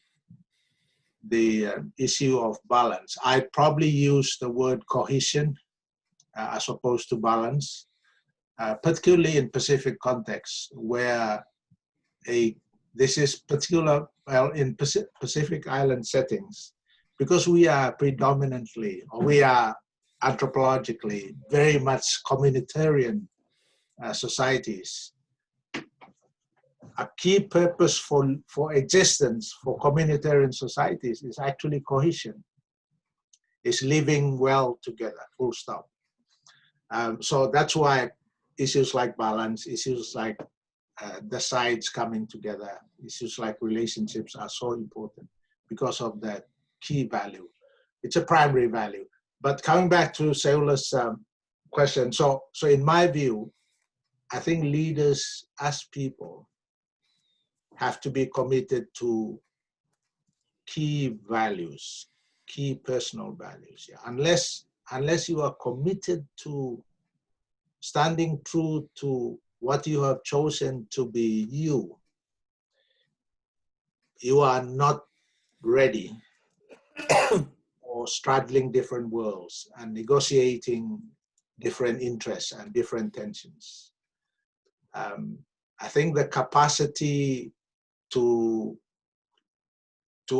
[SPEAKER 3] issue of balance. I probably use the word cohesion as opposed to balance, particularly in Pacific contexts where this is particular, well, in Pacific Island settings, because we are predominantly, or we are anthropologically very much communitarian societies. A key purpose for existence for communitarian societies is actually cohesion, is living well together, full stop. So that's why issues like balance, issues like the sides coming together, issues like relationships are so important because of that key value. It's a primary value. But coming back to Seu'ula's question, so in my view, I think leaders as people have to be committed to key values, key personal values. Yeah. Unless you are committed to standing true to what you have chosen to be you are not ready for straddling different worlds and negotiating different interests and different tensions. I think the capacity to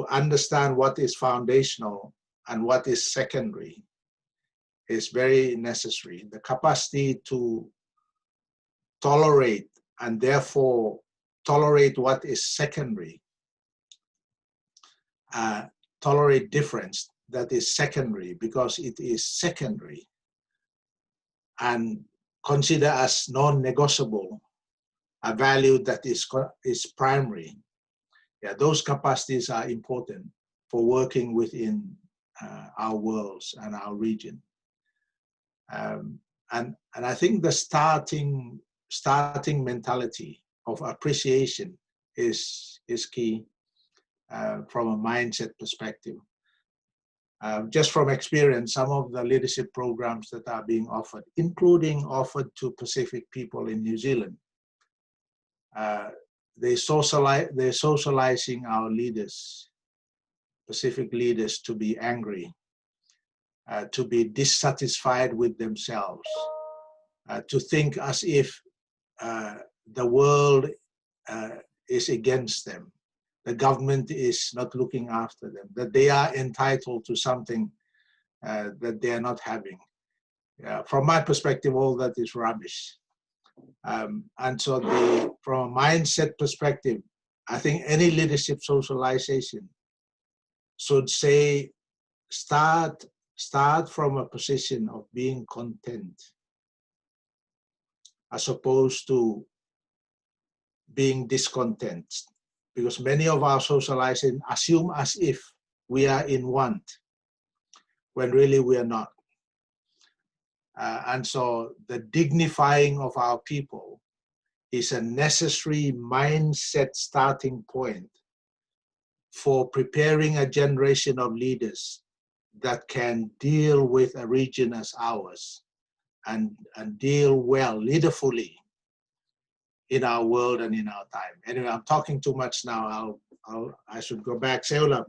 [SPEAKER 3] understand what is foundational and what is secondary is very necessary. The capacity to tolerate and therefore tolerate what is secondary, tolerate difference that is secondary because it is secondary, and consider as non-negotiable a value that is primary. Yeah, those capacities are important for working within our worlds and our region. And I think the starting mentality of appreciation is key from a mindset perspective. Just from experience, some of the leadership programs that are being offered, including offered to Pacific people in New Zealand, they're socializing our leaders, Pacific leaders, to be angry, to be dissatisfied with themselves, to think as if the world is against them, the government is not looking after them, that they are entitled to something that they are not having. From my perspective, all that is rubbish. And so from a mindset perspective, I think any leadership socialization should say, start from a position of being content, as opposed to being discontent. Because many of our socialization assume as if we are in want, when really we are not. And so the dignifying of our people is a necessary mindset starting point for preparing a generation of leaders that can deal with a region as ours and deal well, leaderfully, in our world and in our time. Anyway, I'm talking too much now. I should go back. Seu'ula,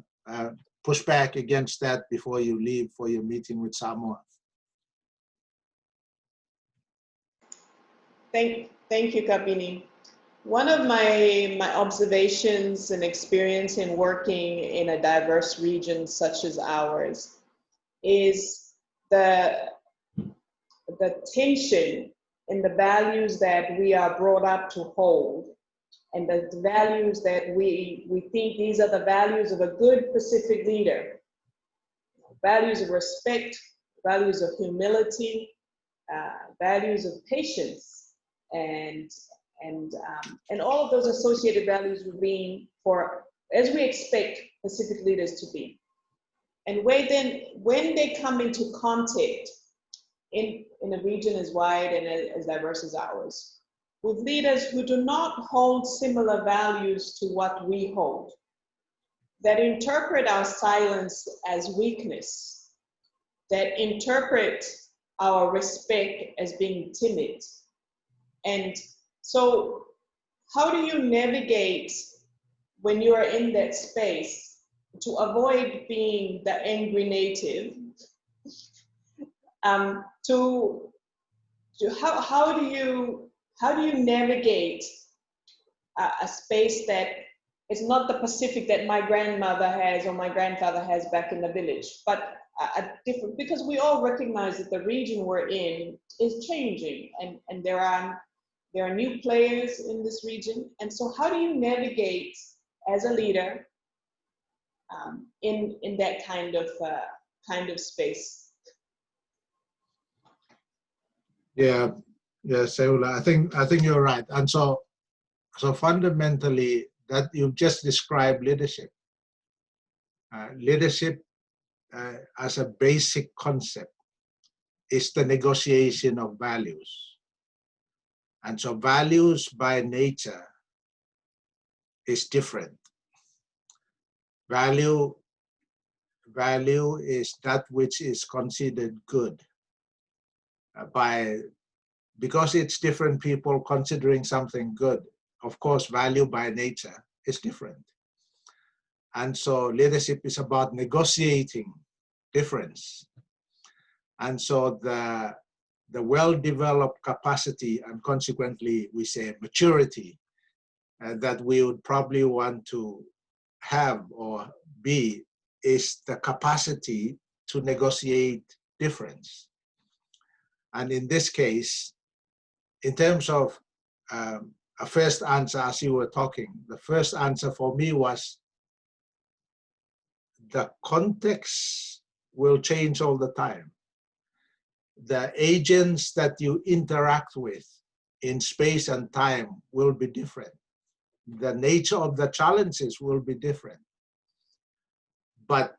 [SPEAKER 3] push back against that before you leave for your meeting with Samoa.
[SPEAKER 4] Thank you, Kabini. One of my observations and experience in working in a diverse region such as ours is the tension in the values that we are brought up to hold, and the values that we think these are the values of a good Pacific leader. Values of respect, values of humility, values of patience, and all of those associated values with being as we expect Pacific leaders to be. And when they come into contact in a region as wide and as diverse as ours, with leaders who do not hold similar values to what we hold, that interpret our silence as weakness, that interpret our respect as being timid. And so how do you navigate when you are in that space to avoid being the angry native? How do you navigate a space that is not the Pacific that my grandmother has or my grandfather has back in the village, but a different, because we all recognize that the region we're in is changing, and there are new players in this region. And so how do you navigate as a leader in that kind of space?
[SPEAKER 3] Yeah, Seu'ula, I think you're right. And so fundamentally, that you've just described leadership. Leadership as a basic concept is the negotiation of values. And so values by nature is different. Value is that which is considered good because it's different people considering something good. Of course, value by nature is different. And so leadership is about negotiating difference. And so the well-developed capacity, and consequently we say maturity, that we would probably want to have or be, is the capacity to negotiate difference. And in this case, in terms of a first answer, as you were talking, the first answer for me was the context will change all the time. The agents that you interact with in space and time will be different. The nature of the challenges will be different. But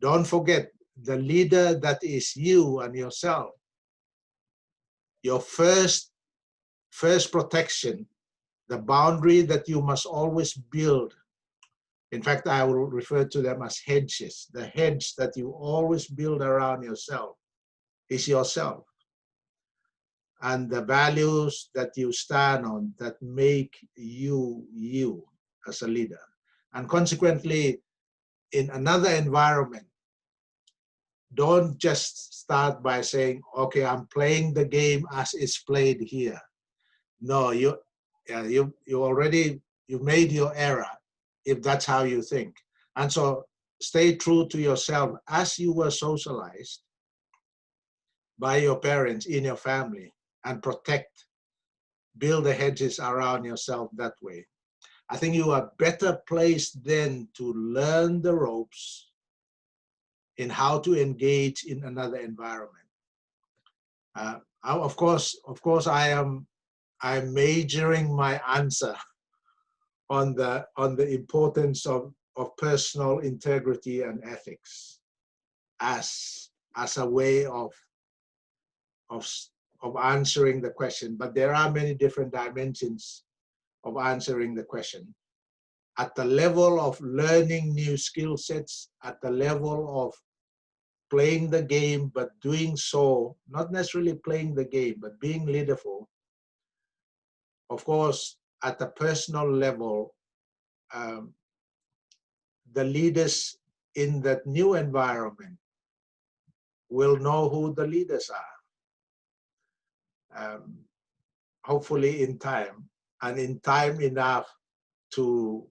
[SPEAKER 3] don't forget, the leader that is you and yourself, your first protection, the boundary that you must always build. In fact, I will refer to them as hedges. The hedge that you always build around yourself is yourself. And the values that you stand on that make you, you as a leader. And consequently, in another environment, don't just start by saying, okay, I'm playing the game as it's played here. No, you made your error if that's how you think. And so stay true to yourself as you were socialized by your parents in your family, and build the hedges around yourself that way. I think you are better placed then to learn the ropes in how to engage in another environment. Of course, I'm majoring my answer on the importance of personal integrity and ethics as a way of answering the question. But there are many different dimensions of answering the question. At the level of learning new skill sets, at the level of playing the game, but doing so, not necessarily playing the game, but being leaderful. Of course, at the personal level, the leaders in that new environment will know who the leaders are. Hopefully in time, and in time enough to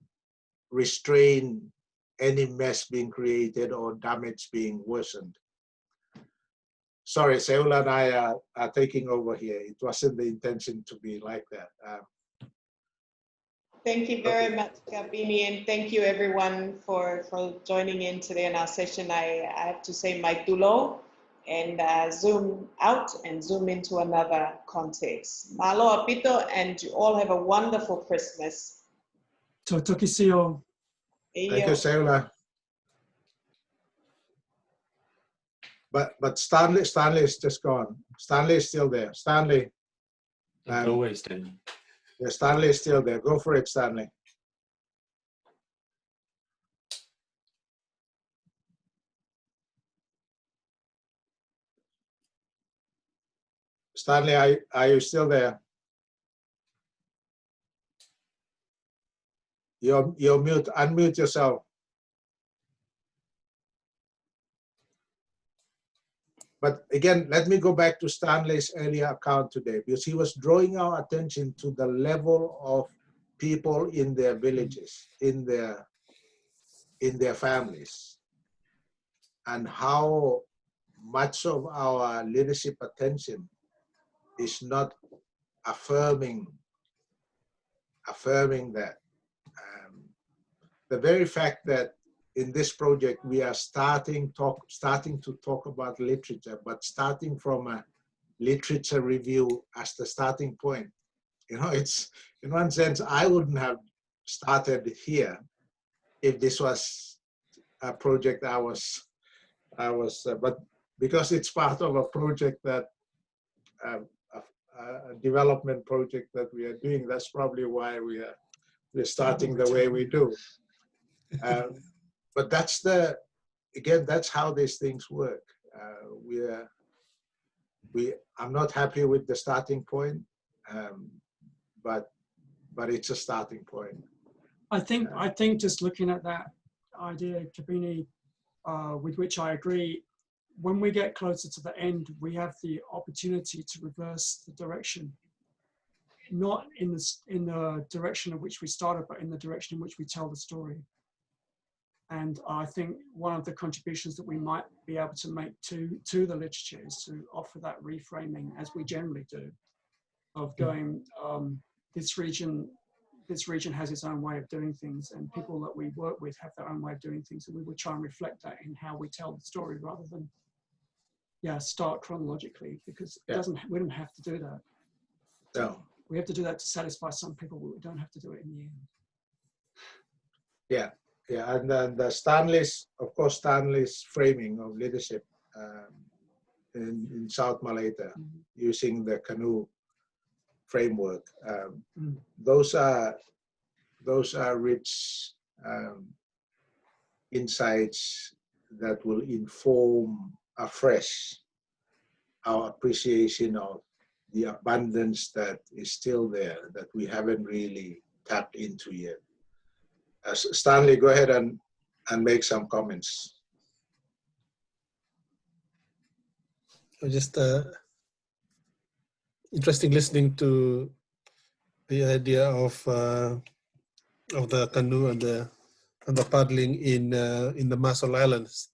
[SPEAKER 3] restrain any mess being created or damage being worsened. Sorry, Seu'ula and I are taking over here. It wasn't the intention to be like that.
[SPEAKER 4] Thank you very much, Kabini, and thank you everyone for joining in today in our session. I have to say my tulo and zoom out and zoom into another context. Malo apito, and you all have a wonderful Christmas.
[SPEAKER 1] Tokisio.
[SPEAKER 3] Thank you, Seu'ula. But Stanley is just gone. Stanley is still there. Stanley.
[SPEAKER 2] Always, Daniel.
[SPEAKER 3] Yeah, Stanley is still there. Go for it, Stanley. Stanley, are you still there? You're mute. Unmute yourself. But again, let me go back to Stanley's earlier account today, because he was drawing our attention to the level of people in their villages, in their families, and how much of our leadership attention is not affirming that. The very fact that in this project we are starting to talk about literature, but starting from a literature review as the starting point. You know, it's, in one sense, I wouldn't have started here if this was a project but because it's part of a project that, a development project that we are doing, that's probably why we're starting the way we do. But that's that's how these things work. I'm not happy with the starting point, but it's a starting point.
[SPEAKER 1] I think just looking at that idea, Kabini, with which I agree, when we get closer to the end, we have the opportunity to reverse the direction, not in the direction in which we started, but in the direction in which we tell the story. And I think one of the contributions that we might be able to make to the literature is to offer that reframing, as we generally do, of going, this region has its own way of doing things, and people that we work with have their own way of doing things, and we would try and reflect that in how we tell the story, rather than start chronologically, because we don't have to do that.
[SPEAKER 3] No.
[SPEAKER 1] We have to do that to satisfy some people, but we don't have to do it in the end.
[SPEAKER 3] Yeah. Yeah, and then Stanley's framing of leadership in South Malaita, using the canoe framework, those are rich insights that will inform afresh our appreciation of the abundance that is still there, that we haven't really tapped into yet. Stanley, go ahead and make some comments.
[SPEAKER 6] Just interesting listening to the idea of the canoe and the paddling in the Marshall Islands.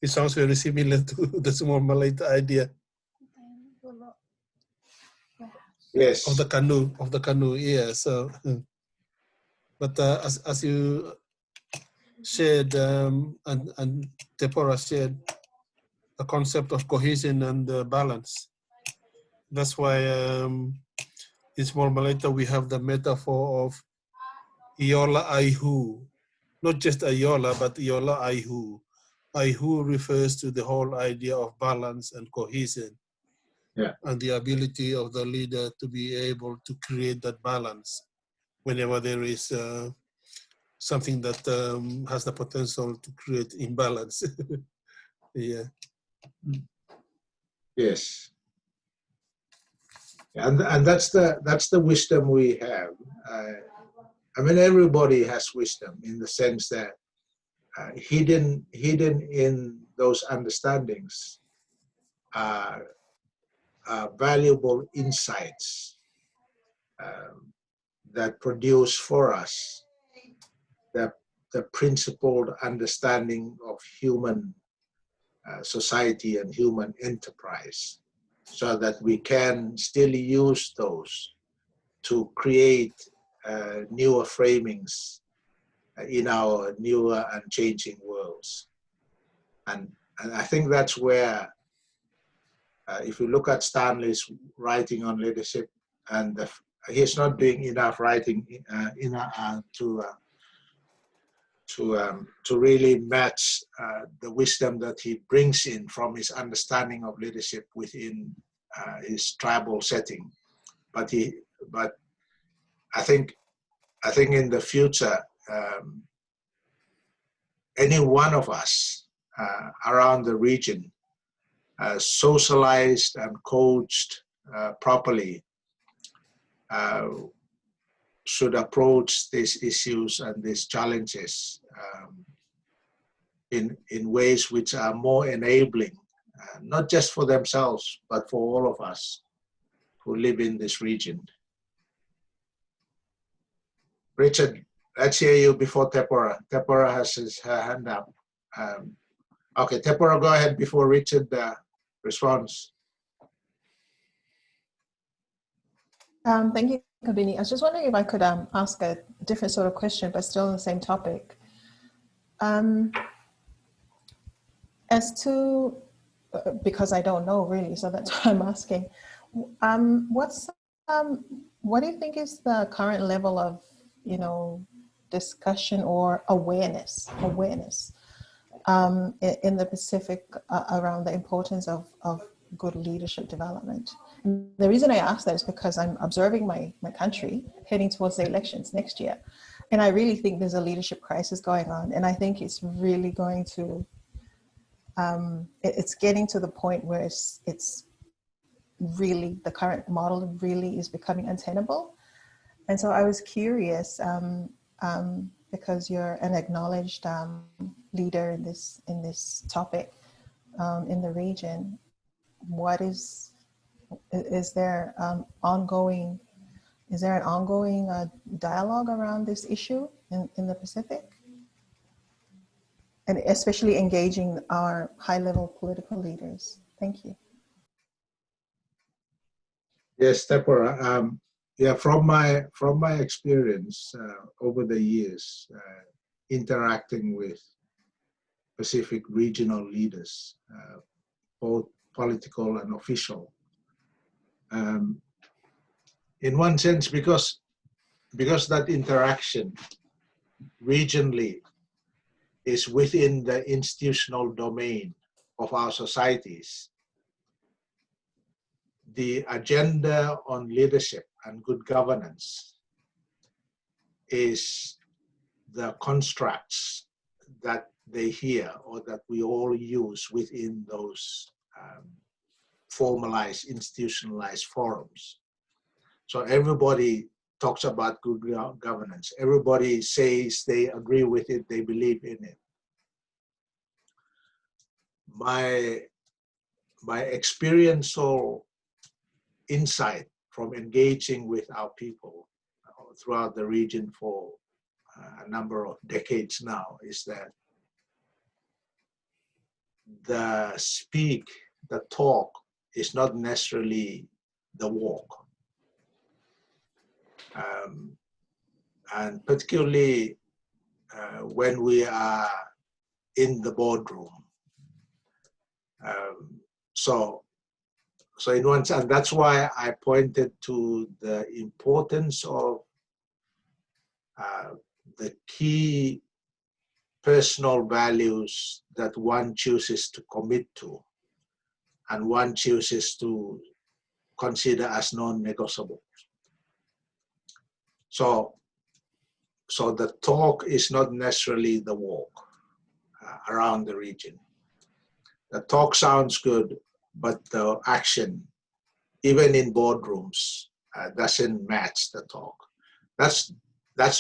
[SPEAKER 6] It sounds very similar to the Small Malaita idea.
[SPEAKER 3] Yes.
[SPEAKER 6] Of the canoe, yeah. So. But as you shared, and Deborah shared, the concept of cohesion and balance. That's why in Small Malaita we have the metaphor of Iola Aihu. Not just Iola, but Iola Aihu. Aihu refers to the whole idea of balance and cohesion.
[SPEAKER 3] Yeah.
[SPEAKER 6] And the ability of the leader to be able to create that balance whenever there is something that has the potential to create imbalance. Yeah.
[SPEAKER 3] Yes. And that's the wisdom we have. I mean, everybody has wisdom in the sense that hidden in those understandings are valuable insights that produce for us the principled understanding of human society and human enterprise, so that we can still use those to create newer framings in our newer and changing worlds. And I think that's where, if you look at Stanley's writing on leadership, and he's not doing enough writing to really match the wisdom that he brings in from his understanding of leadership within his tribal setting. But but I think in the future, any one of us around the region, socialized and coached properly, should approach these issues and these challenges in ways which are more enabling, not just for themselves, but for all of us who live in this region. Richard, let's hear you before Tepora. Tepora has her hand up. Okay, Tepora, go ahead before Richard responds.
[SPEAKER 10] Thank you, Kabini. I was just wondering if I could ask a different sort of question, but still on the same topic. As to, because I don't know really, so that's why I'm asking. What do you think is the current level of, discussion or awareness in the Pacific around the importance of good leadership development? And the reason I ask that is because I'm observing my country heading towards the elections next year. And I really think there's a leadership crisis going on. And I think it's really going to, it's getting to the point where it's really, the current model really is becoming untenable. And so I was curious, because you're an acknowledged leader in this topic in the region. Is there an ongoing dialogue around this issue in the Pacific? And especially engaging our high-level political leaders. Thank you.
[SPEAKER 3] Yes, Tepora. Yeah, from my experience over the years, interacting with Pacific regional leaders, both political and official. In one sense, because that interaction regionally is within the institutional domain of our societies, the agenda on leadership and good governance is the constructs that they hear or that we all use within those formalized, institutionalized forums. So everybody talks about good governance. Everybody says they agree with it, they believe in it. My experiential insight from engaging with our people throughout the region for a number of decades now is that the talk is not necessarily the walk. And particularly when we are in the boardroom. So in one sense, that's why I pointed to the importance of the key personal values that one chooses to commit to and one chooses to consider as non-negotiable. So the talk is not necessarily the walk around the region. The talk sounds good, but the action, even in boardrooms, doesn't match the talk. That's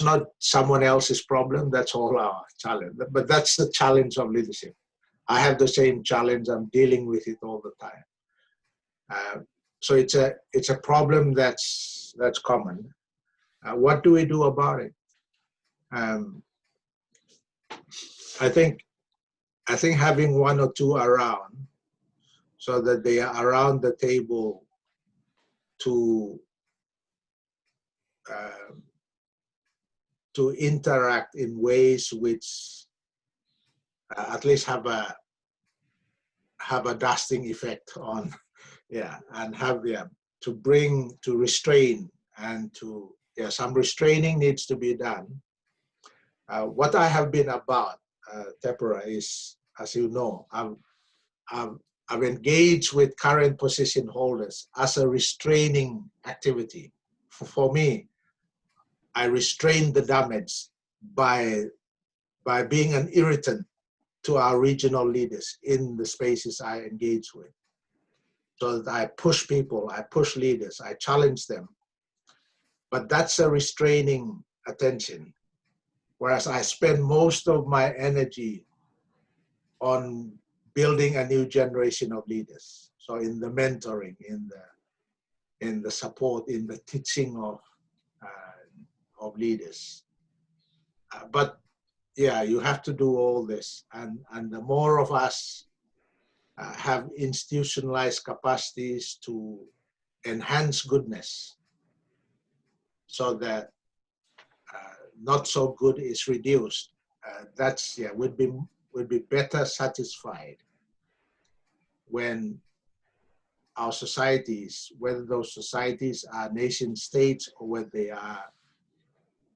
[SPEAKER 3] not someone else's problem, that's all our challenge. But that's the challenge of leadership. I have the same challenge, I'm dealing with it all the time. So it's a problem that's common. What do we do about it? I think having one or two around so that they are around the table to interact in ways which at least have a lasting effect on, and have to restrain and to, some restraining needs to be done. What I have been about, Tepora, is, as you know, I've engaged with current position holders as a restraining activity for me, I restrain the damage by being an irritant to our regional leaders in the spaces I engage with. So that I push people, I push leaders, I challenge them. But that's a restraining attention. Whereas I spend most of my energy on building a new generation of leaders. So in the mentoring, in the support, in the teaching of leaders. But yeah, you have to do all this. And the more of us have institutionalized capacities to enhance goodness so that not so good is reduced, that's, yeah, would be better satisfied when our societies, whether those societies are nation states or whether they are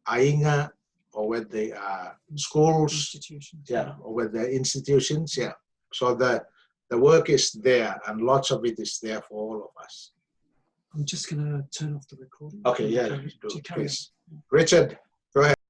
[SPEAKER 3] ainga or whether they are schools,
[SPEAKER 1] Institutions.
[SPEAKER 3] yeah, or whether they're institutions, yeah. So the work is there, and lots of it is there for all of us.
[SPEAKER 1] I'm just going to turn off the recording.
[SPEAKER 3] Okay, yeah,
[SPEAKER 1] to carry
[SPEAKER 3] please. Richard.